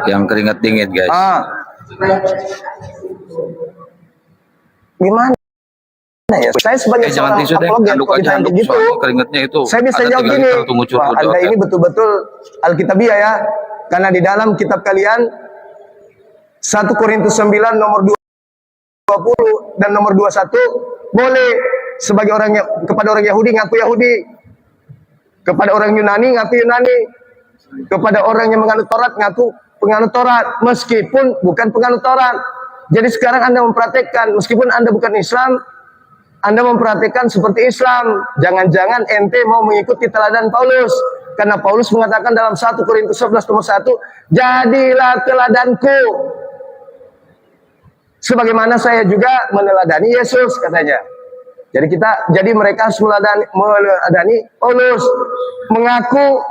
yang keringat dingin guys. Gimana ya? Saya sebagai Jangan seorang tisu deh, apologet, handuk kalau aja, ditanya handuk, gitu, soalnya keringatnya itu saya bisa ada jawab 3 gini, liter tuh ngucur wah, di Anda otak. ini betul-betul Alkitabiah ya, karena di dalam kitab kalian 1 Korintus 9 nomor 20 dan nomor 21 boleh sebagai orang kepada orang Yahudi ngaku Yahudi, kepada orang Yunani ngaku Yunani, kepada orang yang menganut Taurat ngaku penganut Taurat, meskipun bukan penganut Taurat. Jadi sekarang Anda mempraktekkan, meskipun Anda bukan Islam, Anda mempraktekkan seperti Islam. Jangan-jangan ente mau mengikuti teladan Paulus. Karena Paulus mengatakan dalam 1 Korintus 11 nomor 1, jadilah teladanku. Sebagaimana saya juga meneladani Yesus katanya. Jadi mereka harus meneladani Paulus. Mengaku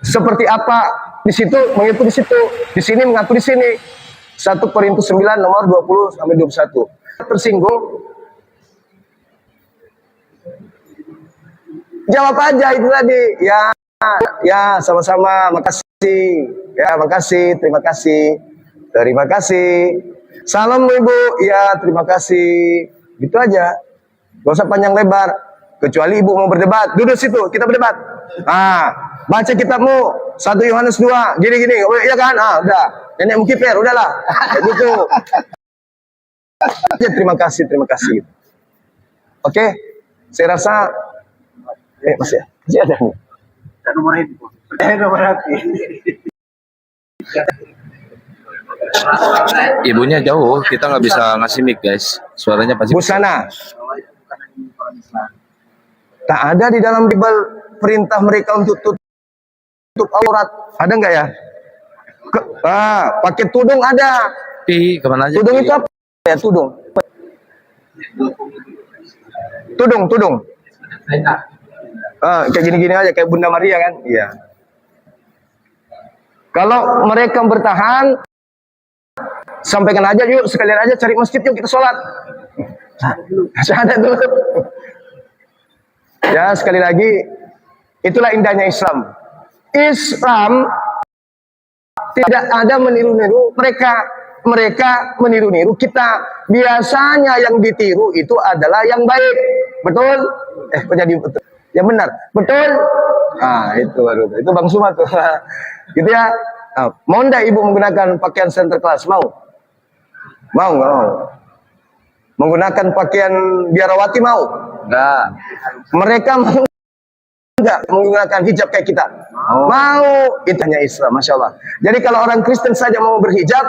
seperti apa di situ, mengaku di situ. Di sini mengaku di sini. 1 Korintus 9 nomor 20 sampai 21. Tersinggung, jawab aja itu tadi. Ya, sama-sama. Makasih. Ya, makasih. Terima kasih. Terima kasih. Salam Ibu. Ya, terima kasih. Gitu aja. Gak usah panjang lebar. Kecuali Ibu mau berdebat. Duduk situ, kita berdebat. Baca kitabmu. 1 Yohanes 2. Gini-gini. Oh, iya kan? Udah. Nenek Mukiper, udahlah. Kayak gitu. Ya, terima kasih. Oke. Saya rasa masih ada nih. Nomor itu. Nomor hati. Ibunya jauh, kita nggak bisa ngasih mic guys. Suaranya pasti. Busana. Tak ada di dalam Bible perintah mereka untuk tutup aurat. Ada nggak ya? Pakai tudung ada. Pi, kemana aja? Tudung Pi? itu apa ya? Tudung. Tudung. Kayak gini-gini aja, kayak Bunda Maria kan? Iya. Kalau mereka bertahan, sampaikan aja yuk, sekalian aja cari masjid yuk kita sholat. Syahadat dulu. Ya, sekali lagi, itulah indahnya Islam. Islam tidak ada meniru-niru, mereka meniru-niru kita. Biasanya yang ditiru itu adalah yang baik. Betul? Kok jadi betul? Ya benar. Betul? Itu baru. Itu Bang Suma tuh. Gitu ya. Mau enggak ibu menggunakan pakaian center class? Mau? Mau nggak mau? Menggunakan pakaian biarawati mau? Enggak. Mereka mau enggak menggunakan hijab kayak kita? Mau. Itu hanya Islam, Masya Allah. Jadi kalau orang Kristen saja mau berhijab,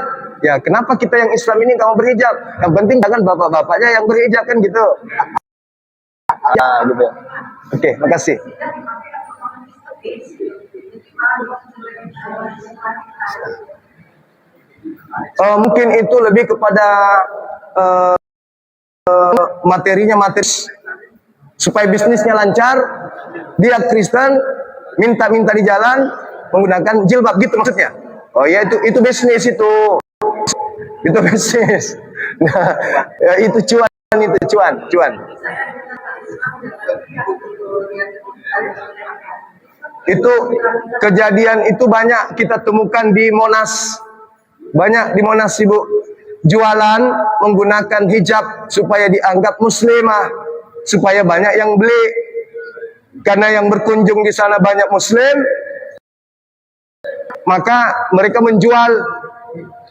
ya kenapa kita yang Islam ini nggak mau berhijab? Yang penting jangan bapak-bapaknya yang berhijab kan gitu. Ya gitu. Oke, makasih. Mungkin itu lebih kepada materinya materi supaya bisnisnya lancar. Dia Kristen, minta di jalan menggunakan jilbab gitu maksudnya. Oh ya itu bisnis itu bisnis. Nah, ya, itu cuan. Itu kejadian itu banyak kita temukan di Monas. Banyak di Monas Ibu. Jualan menggunakan hijab supaya dianggap muslimah, supaya banyak yang beli. Karena yang berkunjung di sana banyak muslim, maka mereka menjual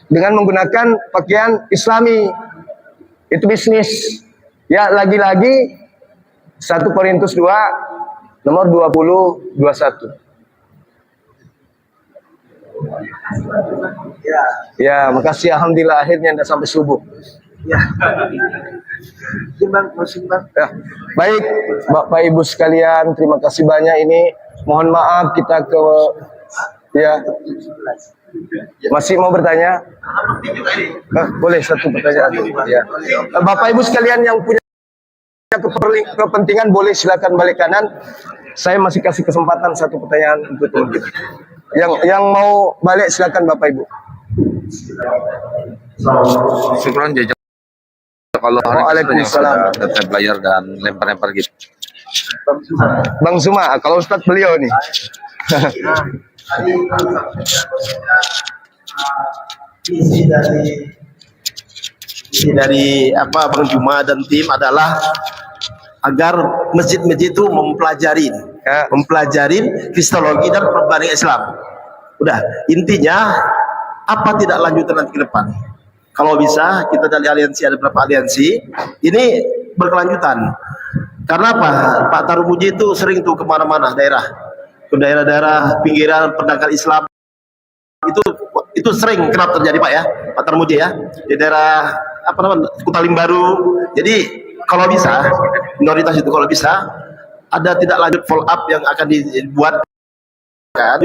dengan menggunakan pakaian Islami. Itu bisnis. Ya, lagi-lagi 1 Korintus 2 nomor 20 21. Ya, makasih alhamdulillah akhirnya Anda sampai subuh. Ya. Ya. Baik, Bapak Ibu sekalian, terima kasih banyak ini. Mohon maaf kita ya. Masih mau bertanya? Boleh satu pertanyaan. Ya. Bapak Ibu sekalian yang punya kepentingan boleh silakan balik kanan. Saya masih kasih kesempatan satu pertanyaan untuk teman kita. Yang mau balik silakan Bapak Ibu. Syukron jajak. Kalau Waalaikumsalam. tetap layar dan lempar-lempar gitu. Bang Suma, kalau Ustadz beliau nih. Isi dari apa Bang Juma dan tim adalah agar masjid-masjid itu mempelajari kristologi dan perbandingan Islam. Udah, intinya apa tidak lanjutan nanti ke depan. Kalau bisa kita dari aliansi, ada beberapa aliansi ini berkelanjutan. Karena apa? Pak Tarumuji itu sering tuh kemana-mana daerah, ke daerah-daerah pinggiran pendangkal Islam. Itu sering kerap terjadi Pak ya, Pak Tarumuji ya, di daerah apa namanya Kutalim Baru. Jadi kalau bisa, minoritas itu kalau bisa ada tidak lanjut follow up yang akan dibuat kan,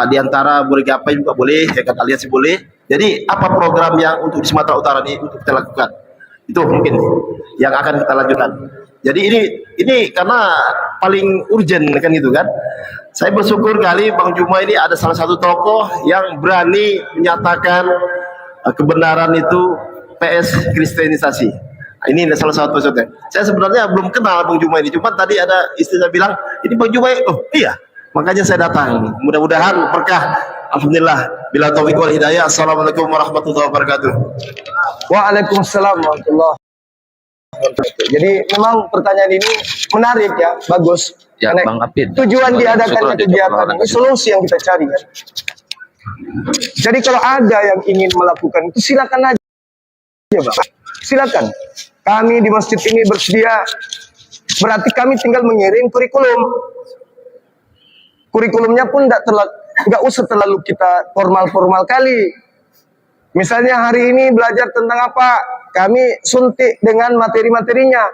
di antara boleh gapai juga boleh, ya kan, aliansi boleh. Jadi apa program yang untuk di Sumatera Utara ini untuk kita lakukan? Itu mungkin yang akan kita lanjutkan. Jadi ini karena paling urgent kan gitu kan. Saya bersyukur kali Bang Juma ini ada salah satu tokoh yang berani menyatakan kebenaran itu PS Kristenisasi. Ini salah satu contohnya. Saya sebenarnya belum kenal Bang Juma ini, cuma tadi ada istri saya bilang, ini Bang Juma, oh iya, makanya saya datang. Mudah-mudahan berkah. Alhamdulillah. Bila taufiq wal hidayah. Assalamualaikum warahmatullahi wabarakatuh. Waalaikumsalam warahmatullahi wabarakatuh. Jadi memang pertanyaan ini menarik ya, bagus. Ya, karena Bang Apid. tujuan diadakannya kegiatan ini solusi yang kita cari kan. Jadi kalau ada yang ingin melakukan itu silakan aja, Bang. Silakan. Kami di masjid ini bersedia. Berarti kami tinggal mengirim kurikulum. Kurikulumnya pun nggak usah terlalu kita formal kali. Misalnya hari ini belajar tentang apa? Kami suntik dengan materi-materinya.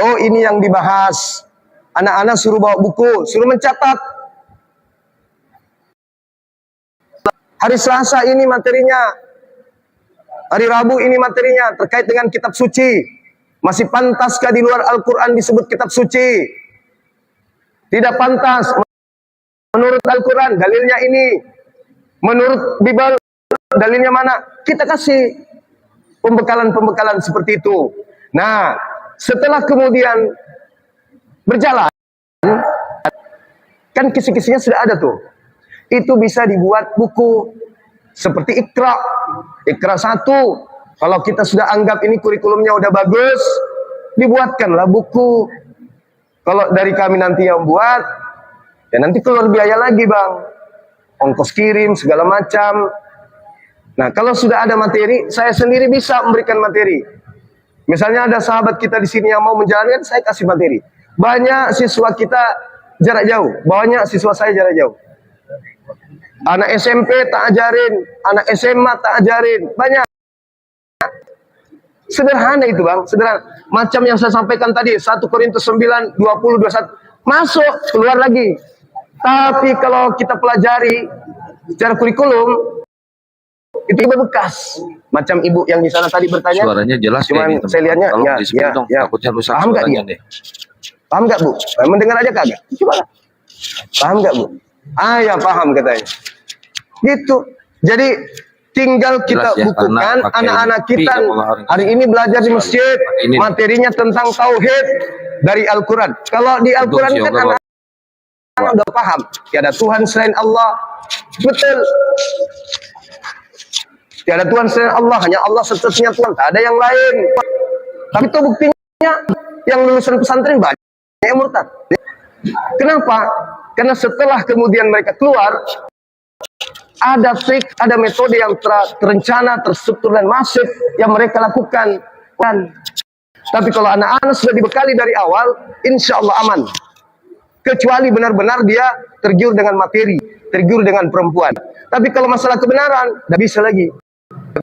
Oh, ini yang dibahas. Anak-anak suruh bawa buku, suruh mencatat. Hari Selasa ini materinya. Hari Rabu ini materinya terkait dengan kitab suci. Masih pantaskah di luar Al-Quran disebut kitab suci? Tidak pantas. Menurut Al-Quran, dalilnya ini. Menurut Bible, dalilnya mana? Kita kasih pembekalan-pembekalan seperti itu. Nah, setelah kemudian berjalan, kan kisi-kisinya sudah ada tuh. Itu bisa dibuat buku seperti Iqra. Iqra 1. Kalau kita sudah anggap ini kurikulumnya udah bagus, dibuatkanlah buku. Kalau dari kami nanti yang buat, ya nanti keluar biaya lagi bang. Ongkos kirim, segala macam. Nah kalau sudah ada materi, saya sendiri bisa memberikan materi. Misalnya ada sahabat kita di sini yang mau menjalankan, saya kasih materi. Banyak siswa kita jarak jauh, banyak siswa saya jarak jauh. Anak SMP tak ajarin, anak SMA tak ajarin, banyak. Sederhana itu bang, sederhana. Macam yang saya sampaikan tadi, 1 Korintus 9, 20, 21. Masuk, keluar lagi. Tapi kalau kita pelajari secara kurikulum, itu bekas. Macam ibu yang di sana tadi bertanya. Suaranya jelas. Cuman ini, saya lihatnya, tolong ya, di-speed dong, ya. takutnya rusak Paham nggak suaranya dia? nih. Paham nggak bu? Mendengar aja kagak? Coba lah. Paham nggak bu? Ah ya paham katanya. Gitu. Jadi tinggal kita Jelas ya, bukukan karena pakai anak-anak pi kita yang mengaruhi. hari ini belajar di masjid, Ini. materinya tentang tauhid dari Al-Quran. Kalau di Al-Quran Untung kan sih, anak udah paham, tiada Tuhan selain Allah. Betul. Tiada Tuhan selain Allah, hanya Allah satu-satunya Tuhan, tak ada yang lain. Tapi itu buktinya yang lulusan pesantren banyak yang murtad. Kenapa? Karena setelah kemudian mereka keluar, ada trik, ada metode yang terencana, terstruktur dan masif yang mereka lakukan. Tapi kalau anak-anak sudah dibekali dari awal, insya Allah aman. Kecuali benar-benar dia tergiur dengan materi, tergiur dengan perempuan. Tapi kalau masalah kebenaran, tidak bisa lagi.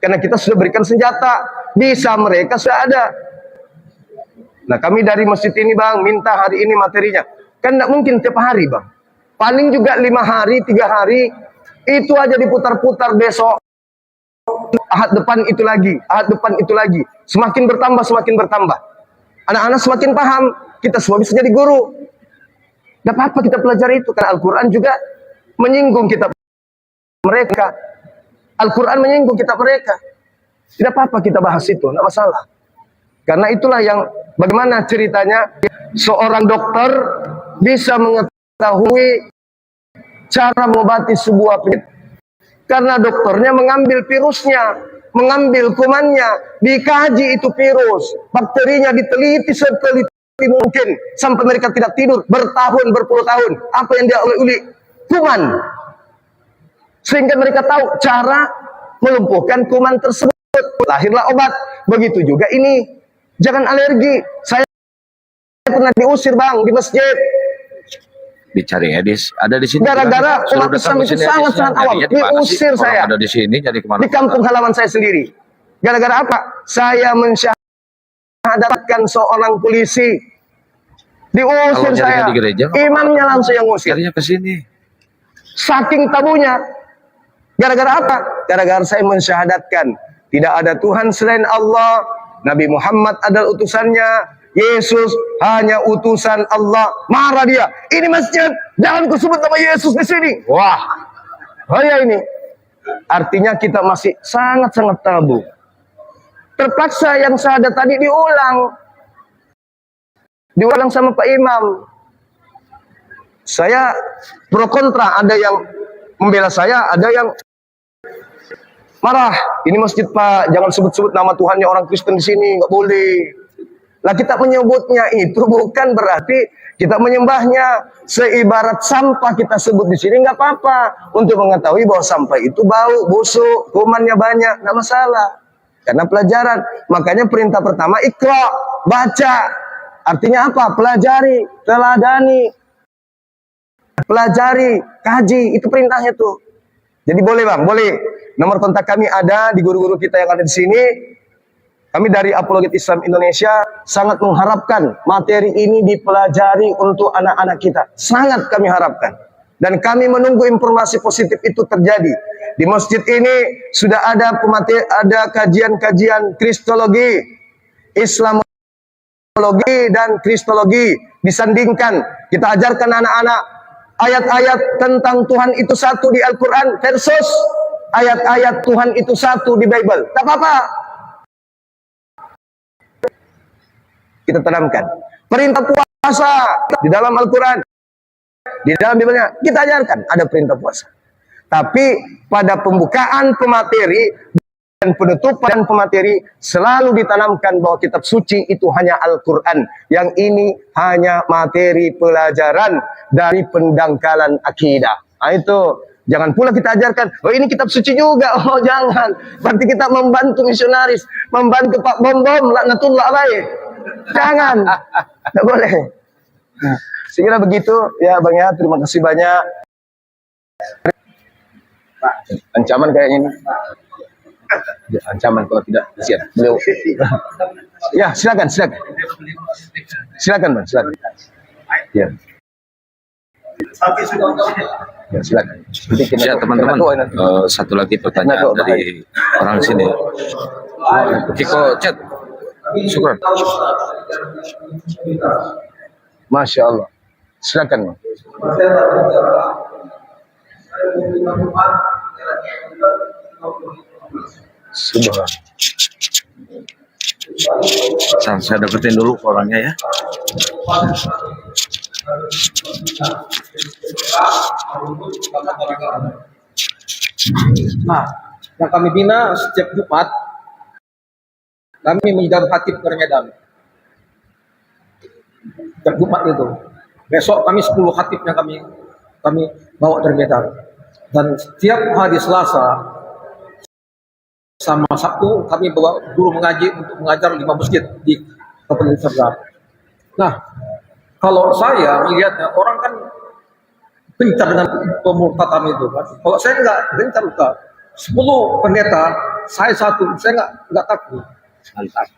Karena kita sudah berikan senjata, bisa mereka sudah ada. Nah kami dari masjid ini bang, minta hari ini materinya. Kan tidak mungkin tiap hari bang. Paling juga 5 hari, 3 hari, itu aja diputar-putar besok. Ahad depan itu lagi, ahad depan itu lagi. Semakin bertambah, semakin bertambah. Anak-anak semakin paham, kita semua bisa jadi guru. Tidak apa-apa kita pelajari itu. Karena Al-Quran juga menyinggung kitab mereka. Al-Quran menyinggung kitab mereka. Tidak apa-apa kita bahas itu, tidak masalah. Karena itulah yang bagaimana ceritanya seorang dokter bisa mengetahui cara mengobati sebuah penyakit. Karena dokternya mengambil virusnya, mengambil kumannya, dikaji itu virus, bakterinya diteliti seteliti mungkin sampai mereka tidak tidur bertahun berpuluh tahun. Apa yang dia uli kuman, sehingga mereka tahu cara melumpuhkan kuman tersebut. Lahirlah obat. Begitu juga ini, jangan alergi. Saya pernah diusir bang di masjid. Dicari Edis, ada di sini. Gara-gara umat Islam itu sangat-sangat awam. Diusir saya. Ada di sini, jadi kemana? Di kampung halaman saya sendiri. Gara-gara apa? Saya mensyahadatkan seorang polisi. Diusir saya. Di gereja, Imamnya langsung yang ngusir. carinya ke sini. Saking tabunya. Gara-gara apa? Gara-gara saya mensyahadatkan tidak ada Tuhan selain Allah. Nabi Muhammad adalah utusannya. Yesus hanya utusan Allah. Marah dia. Ini masjid, jangan kusebut nama Yesus di sini. Wah, bahaya ini. Artinya kita masih sangat-sangat tabu. Terpaksa yang syahadat tadi diulang sama Pak Imam. Saya pro kontra. Ada yang membela saya, ada yang marah. Ini masjid Pak, jangan sebut-sebut nama Tuhannya orang Kristen di sini, nggak boleh. Lah kita menyebutnya itu bukan berarti kita menyembahnya. Seibarat sampah kita sebut di sini nggak apa-apa. Untuk mengetahui bahwa sampah itu bau, busuk, kumannya banyak, nggak masalah. Karena pelajaran. Makanya perintah pertama Iqra, baca. Artinya apa? Pelajari, teladani. Pelajari, kaji, itu perintahnya tuh. Jadi boleh bang, boleh. Nomor kontak kami ada di guru-guru kita yang ada di sini. Kami dari Apologet Islam Indonesia sangat mengharapkan materi ini dipelajari untuk anak-anak kita. Sangat kami harapkan. Dan kami menunggu informasi positif itu terjadi. Di masjid ini sudah ada kajian-kajian kristologi, Islamologi dan kristologi disandingkan. Kita ajarkan anak-anak ayat-ayat tentang Tuhan itu satu di Al-Quran versus ayat-ayat Tuhan itu satu di Bible. Tak apa-apa. Kita tanamkan perintah puasa di dalam Al-Quran, di dalam Biblenya kita ajarkan ada perintah puasa. Tapi pada pembukaan pemateri dan penutupan pemateri selalu ditanamkan bahwa kitab suci itu hanya Al-Quran. Yang ini hanya materi pelajaran dari pendangkalan akidah. Nah, itu jangan pula kita ajarkan, oh ini kitab suci juga. Oh jangan, berarti kita membantu misionaris, membantu Pak Bom-Bom laknatullah alaih. Jangan, tidak boleh. Sekira begitu ya Bang ya, terima kasih banyak. Ancaman kayaknya ini. Ya, ancaman kalau tidak kasihan beliau. Ya silakan. Silakan Bang, silakan. Ya. Ya silakan. Ya teman-teman, satu lagi pertanyaan dari orang sini. Kiko chat. Syukur. Masya Allah. Silakan. Subhanallah. Saya dapetin dulu orangnya ya. Nah, yang kami bina setiap Jumat kami menyidang khatib ke Medan. Setiap Jumat itu. Besok kami 10 khatib yang kami bawa dari Medan. Dan setiap hari Selasa sama Sabtu kami bawa guru mengaji untuk mengajar 5 masjid di Kabupaten Serdang. Nah, kalau saya melihatnya orang kan gencar dengan pemurtatan itu kan. Kalau saya enggak gencar juga. 10 pendeta, saya 1, saya enggak takut. Mantap.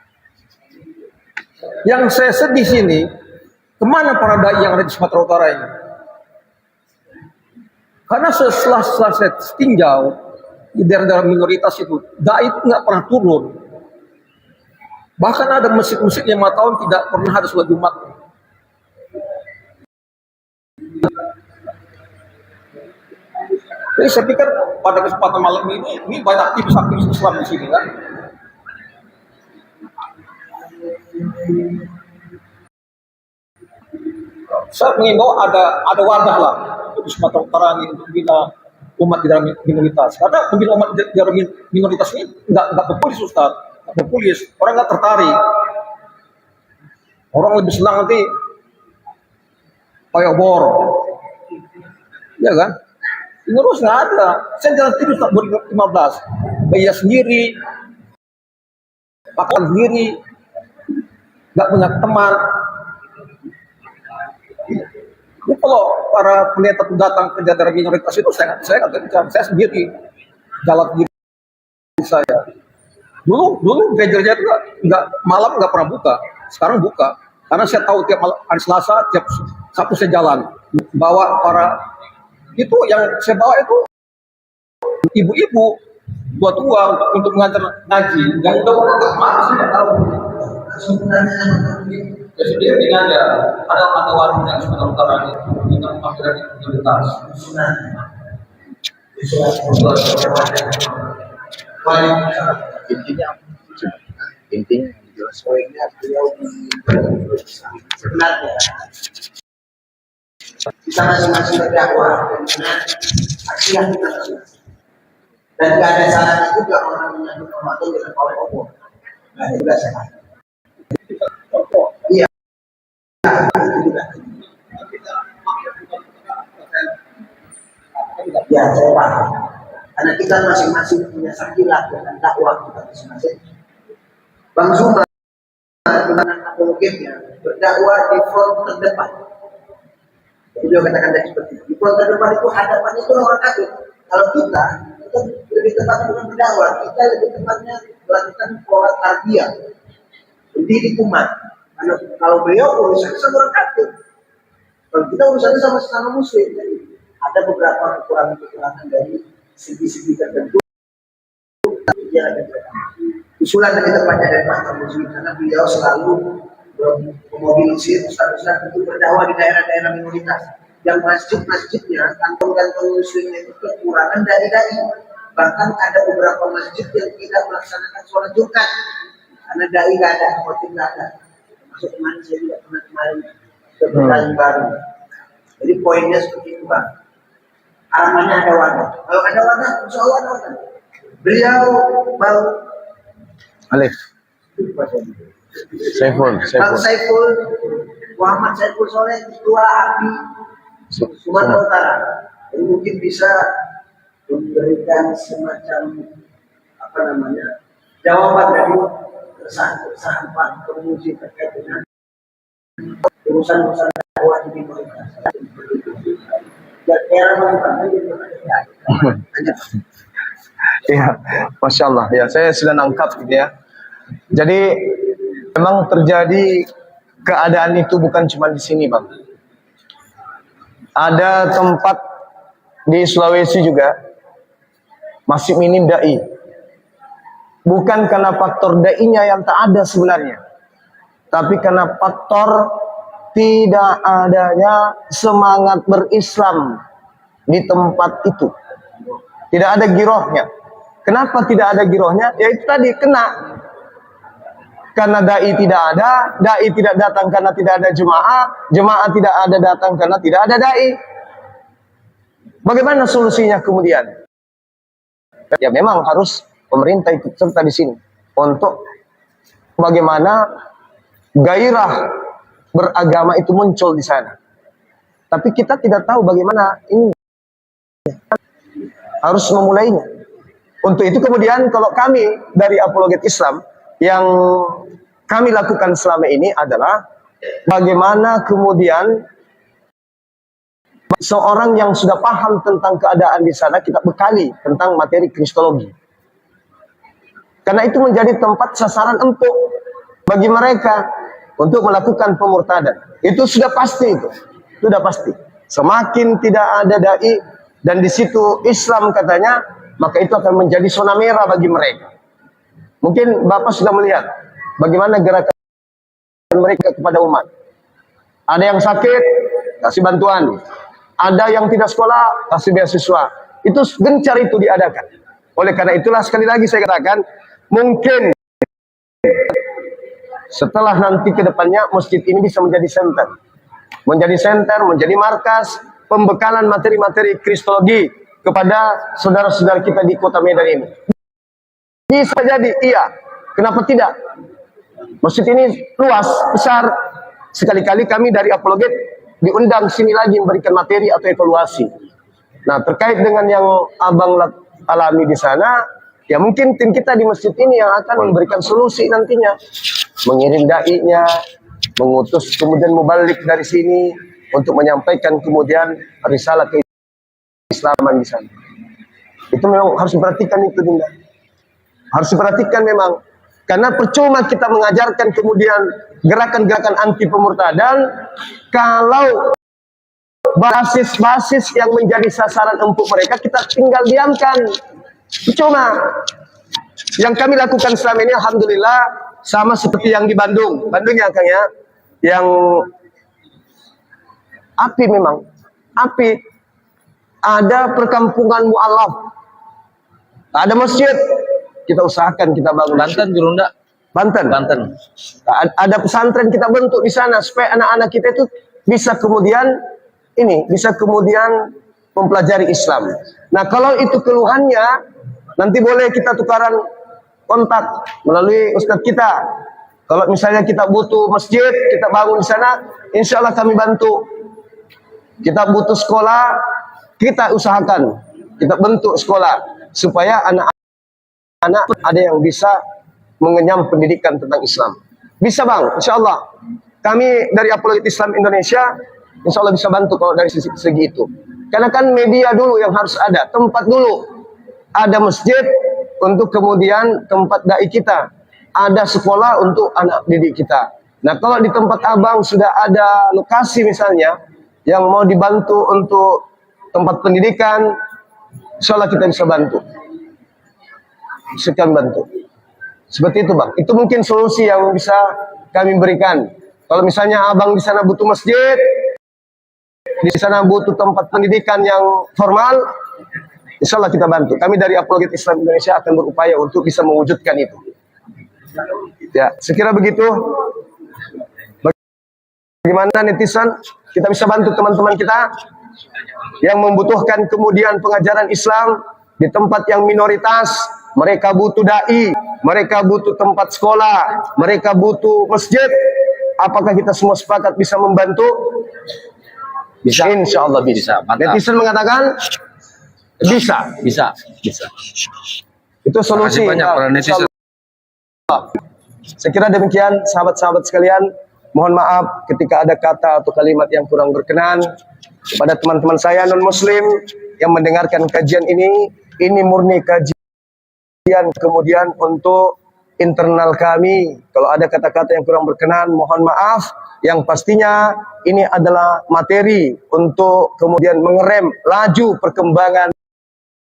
Yang saya sedih sini, kemana para dai yang ada di Sumatera Utara ini? Karena setelah saya tinjau di daerah-daerah minoritas itu, dai itu nggak pernah turun. Bahkan ada masjid-masjid yang 5 tahun tidak pernah ada sholat Jumat. Jadi saya pikir pada kesempatan malam ini banyak aktivis Islam di sini kan. Saya mengimbau ada wadah lah di Sumatera Utara ini untuk bina umat di dalam minoritas. Karena membina umat di dalam minoritas ini nggak populis Ustaz, nggak populis. Orang nggak tertarik. Orang lebih senang nanti kayak obor, ya kan? Ngurus nggak ada. Saya jalan terus 2015, bayar sendiri, makan sendiri, nggak punya teman. Jadi kalau para pendeta datang ke daerah minoritas itu saya nggak kencang, saya sendiri jalan sendiri saya. Dulu gereja itu nggak malam nggak pernah buka, sekarang buka. Karena saya tahu tiap hari Selasa, tiap Sabtu saya jalan bawa para itu yang saya bawa itu ibu-ibu tua-tua untuk mengajar ngaji. Yang udah mana sih nggak tahu. Ya sendiri aja. Ada warung yang Sumatera Utara ini dengan panggilan minoritas. Intinya jelas poinnya beliau sebenarnya kita masing-masing berdakwah dengan akidah kita masing-masing. Dan tidak ada salahnya juga orang menyambut Ramadan dengan oleh obor. Nah, itu juga sehat. Iya. Ya, saya paham. Karena kita masing-masing punya sakilah dengan dakwah kita masing-masing. Bang Zuma dengan apologetnya berdakwah di front terdepan. Beliau katakan tadi seperti itu. Di front terdepan itu hadapannya itu orang kafir. Kalau kita kita lebih tepatnya bukan berdakwah, kita lebih tepatnya melakukan pola tarbiyah, mendidik umat. Karena kalau beliau urusannya sama orang kafir, kalau kita urusannya sama sesama muslim, jadi ada beberapa kekurangan dari segi-segi tertentu. Ya, usulan lebih tepatnya dari Pak Muslim, karena beliau selalu memobilisir ustaz-ustaz untuk berdakwah di daerah-daerah minoritas. Yang masjid-masjidnya, kantong-kantong muslimnya itu kekurangan dai-dai. Bahkan ada beberapa masjid yang tidak melaksanakan sholat Jumat karena dai nggak ada, khotib nggak ada. Masuk kemarin saya juga pernah kemarin ke pertanyaan baru. Jadi poinnya seperti itu Bang. Harapannya ada wadah. Kalau ada wadah, insya Allah ada wadah. Beliau Bang Alif. Saiful. Bang Saiful, Muhammad Saiful Soleh, Ketua API Sumatera Utara. Jadi mungkin bisa memberikan semacam jawaban dari keresahan Pak Pemuji terkait dengan urusan dakwah di minoritas. Ya, Iya, Masya Allah. Ya, saya sudah nangkap gitu ya. Jadi memang terjadi keadaan itu bukan cuma di sini, Bang. Ada tempat di Sulawesi juga masih minim dai. Bukan karena faktor dai-nya yang tak ada sebenarnya, tapi karena faktor tidak adanya semangat berislam di tempat itu. Tidak ada girohnya. Kenapa tidak ada girohnya? Ya itu tadi, karena dai tidak ada, dai tidak datang karena tidak ada jemaah, jemaah tidak ada datang karena tidak ada dai. Bagaimana solusinya kemudian? Ya memang harus pemerintah ikut serta di sini untuk bagaimana gairah beragama itu muncul di sana. Tapi kita tidak tahu bagaimana ini harus memulainya. Untuk itu kemudian kalau kami dari Apologet Islam yang kami lakukan selama ini adalah bagaimana kemudian seorang yang sudah paham tentang keadaan di sana kita bekali tentang materi kristologi. Karena itu menjadi tempat sasaran empuk bagi mereka untuk melakukan pemurtadan. Itu sudah pasti itu. Sudah pasti. Semakin tidak ada dai dan di situ Islam katanya, maka itu akan menjadi zona merah bagi mereka. Mungkin Bapak sudah melihat bagaimana gerakan mereka kepada umat. Ada yang sakit, kasih bantuan. Ada yang tidak sekolah, kasih beasiswa. Itu gencar itu diadakan. Oleh karena itulah sekali lagi saya katakan, mungkin setelah nanti ke depannya masjid ini bisa menjadi center. Menjadi center, menjadi markas pembekalan materi-materi kristologi kepada saudara-saudara kita di kota Medan ini. Bisa jadi, iya. Kenapa tidak? Masjid ini luas, besar. Sekali-kali kami dari Apologet diundang sini lagi memberikan materi atau evaluasi. Nah, terkait dengan yang Abang alami di sana, ya mungkin tim kita di masjid ini yang akan memberikan solusi nantinya. Mengirim dai-nya, mengutus kemudian mubalik dari sini untuk menyampaikan kemudian risalah keislaman di sana. Itu memang harus diperhatikan itu, Dinda. Harus diperhatikan memang. Karena percuma kita mengajarkan kemudian gerakan-gerakan anti pemurtadan kalau basis-basis yang menjadi sasaran empuk mereka kita tinggal diamkan. Percuma. Yang kami lakukan selama ini alhamdulillah sama seperti yang di Bandung. Bandung ya Kang ya. Yang api memang. Api. Ada perkampungan mu'alaf. Ada masjid. Kita usahakan kita bangun. Banten, Jurunda. Banten. Banten. Ada pesantren kita bentuk di sana supaya anak-anak kita itu bisa kemudian mempelajari Islam. Nah, kalau itu keluhannya nanti boleh kita tukaran kontak melalui ustadz kita. Kalau misalnya kita butuh masjid, kita bangun di sana, insya Allah kami bantu. Kita butuh sekolah, kita usahakan, kita bentuk sekolah supaya anak-anak ada yang bisa mengenyam pendidikan tentang Islam. Bisa Bang, insya Allah. Kami dari Apologet Islam Indonesia, insya Allah bisa bantu kalau dari segi itu. Karena kan media dulu yang harus ada, tempat dulu. ada masjid untuk kemudian tempat dai kita, ada sekolah untuk anak didik kita. Nah, kalau di tempat abang sudah ada lokasi misalnya yang mau dibantu untuk tempat pendidikan, insya Allah kita bisa bantu. Sekian bantu. Seperti itu bang. Itu mungkin solusi yang bisa kami berikan. Kalau misalnya abang di sana butuh masjid, di sana butuh tempat pendidikan yang formal, insya Allah kita bantu. Kami dari Apologet Islam Indonesia akan berupaya untuk bisa mewujudkan itu. Ya, sekira begitu. Bagaimana netizen? Kita bisa bantu teman-teman kita yang membutuhkan kemudian pengajaran Islam di tempat yang minoritas. Mereka butuh dai, mereka butuh tempat sekolah, mereka butuh masjid. Apakah kita semua sepakat bisa membantu? Bisa. Insya Allah bisa. Netizen mengatakan bisa. Bisa. Itu solusi. Terima kasih banyak para netizen. Saya kira demikian sahabat-sahabat sekalian. Mohon maaf ketika ada kata atau kalimat yang kurang berkenan. Kepada teman-teman saya non-muslim yang mendengarkan kajian ini murni kajian kemudian untuk internal kami. Kalau ada kata-kata yang kurang berkenan, mohon maaf. Yang pastinya ini adalah materi untuk kemudian mengerem laju perkembangan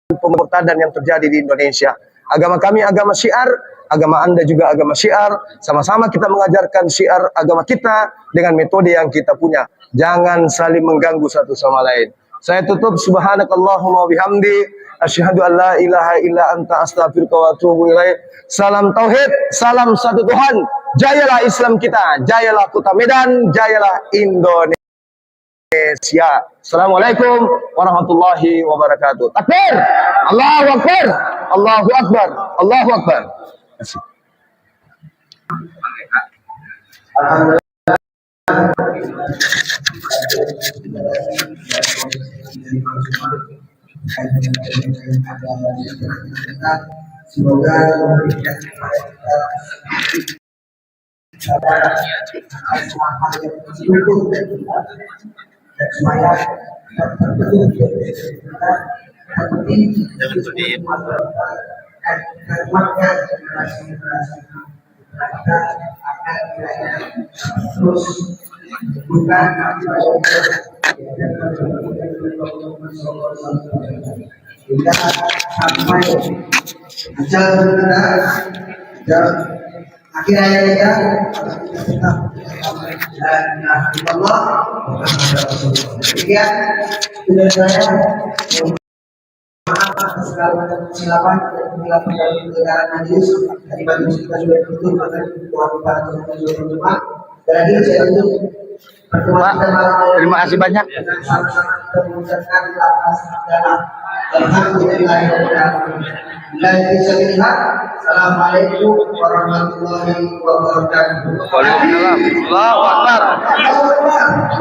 pemurtadan yang terjadi di Indonesia. Agama kami agama syiar, agama Anda juga agama syiar. Sama-sama kita mengajarkan syiar agama kita dengan metode yang kita punya. Jangan saling mengganggu satu sama lain. Saya tutup, subhanakallahumma bihamdi, asyhadu an la ilaha illa anta astaghfiruka wa atubu ilaik. Salam tauhid, salam satu Tuhan. Jayalah Islam kita, jayalah Kota Medan, jayalah Indonesia. Assalamualaikum warahmatullahi wabarakatuh. Takbir! Allahu Akbar! Allahu Akbar! Allahu Akbar! Semoga memberikan kepada kita semua hal yang mendukung dan supaya terus bukan kita sampai akhir hayat kita tetap Allah. Demikian sudah saya atas segala macam kesilapan dan pengilapan dalam penyelenggaraan majelis. Tadi majelis kita sudah tutup, maka doa para teman sudah berjemaah. Dan akhirnya saya tutup pertemuan kita malam ini. Terima kasih banyak. Dengan sama-sama kita mengucapkan lafaz hamdalah. Alhamdulillahirobbilalamin. Bila bisa dilihat, assalamualaikum warahmatullahi wabarakatuh. Waalaikumsalam. Allahu Akbar.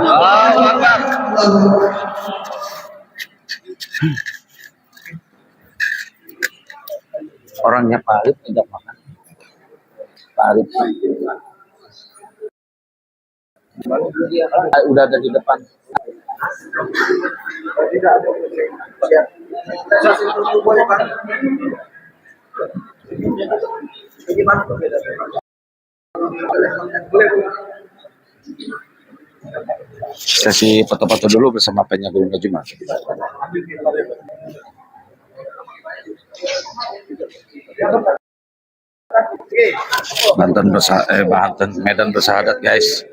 Allahu Akbar. Orangnya Pak Arif tidak makan. Pak Arif udah ada di depan. Sesi foto-foto dulu bersama Pennya Guru Najimah. Banten Medan bersahadat guys.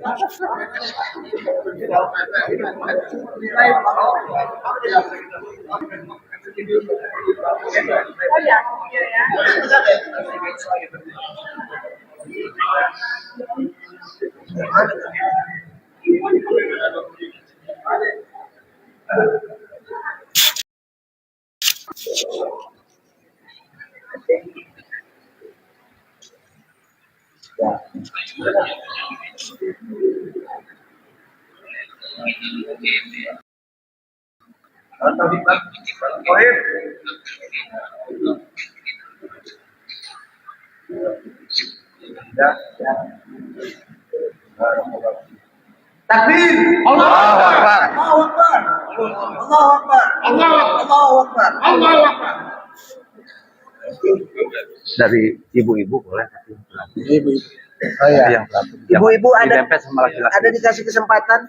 Takbir! Allahu Akbar. Allahu Akbar! Allahu Akbar! Allahu Akbar! Allahu Akbar! Dari ibu-ibu boleh. Ibu-ibu. Oh iya. Yang Ibu-ibu ada Didempet sama laki-laki. ada dikasih kesempatan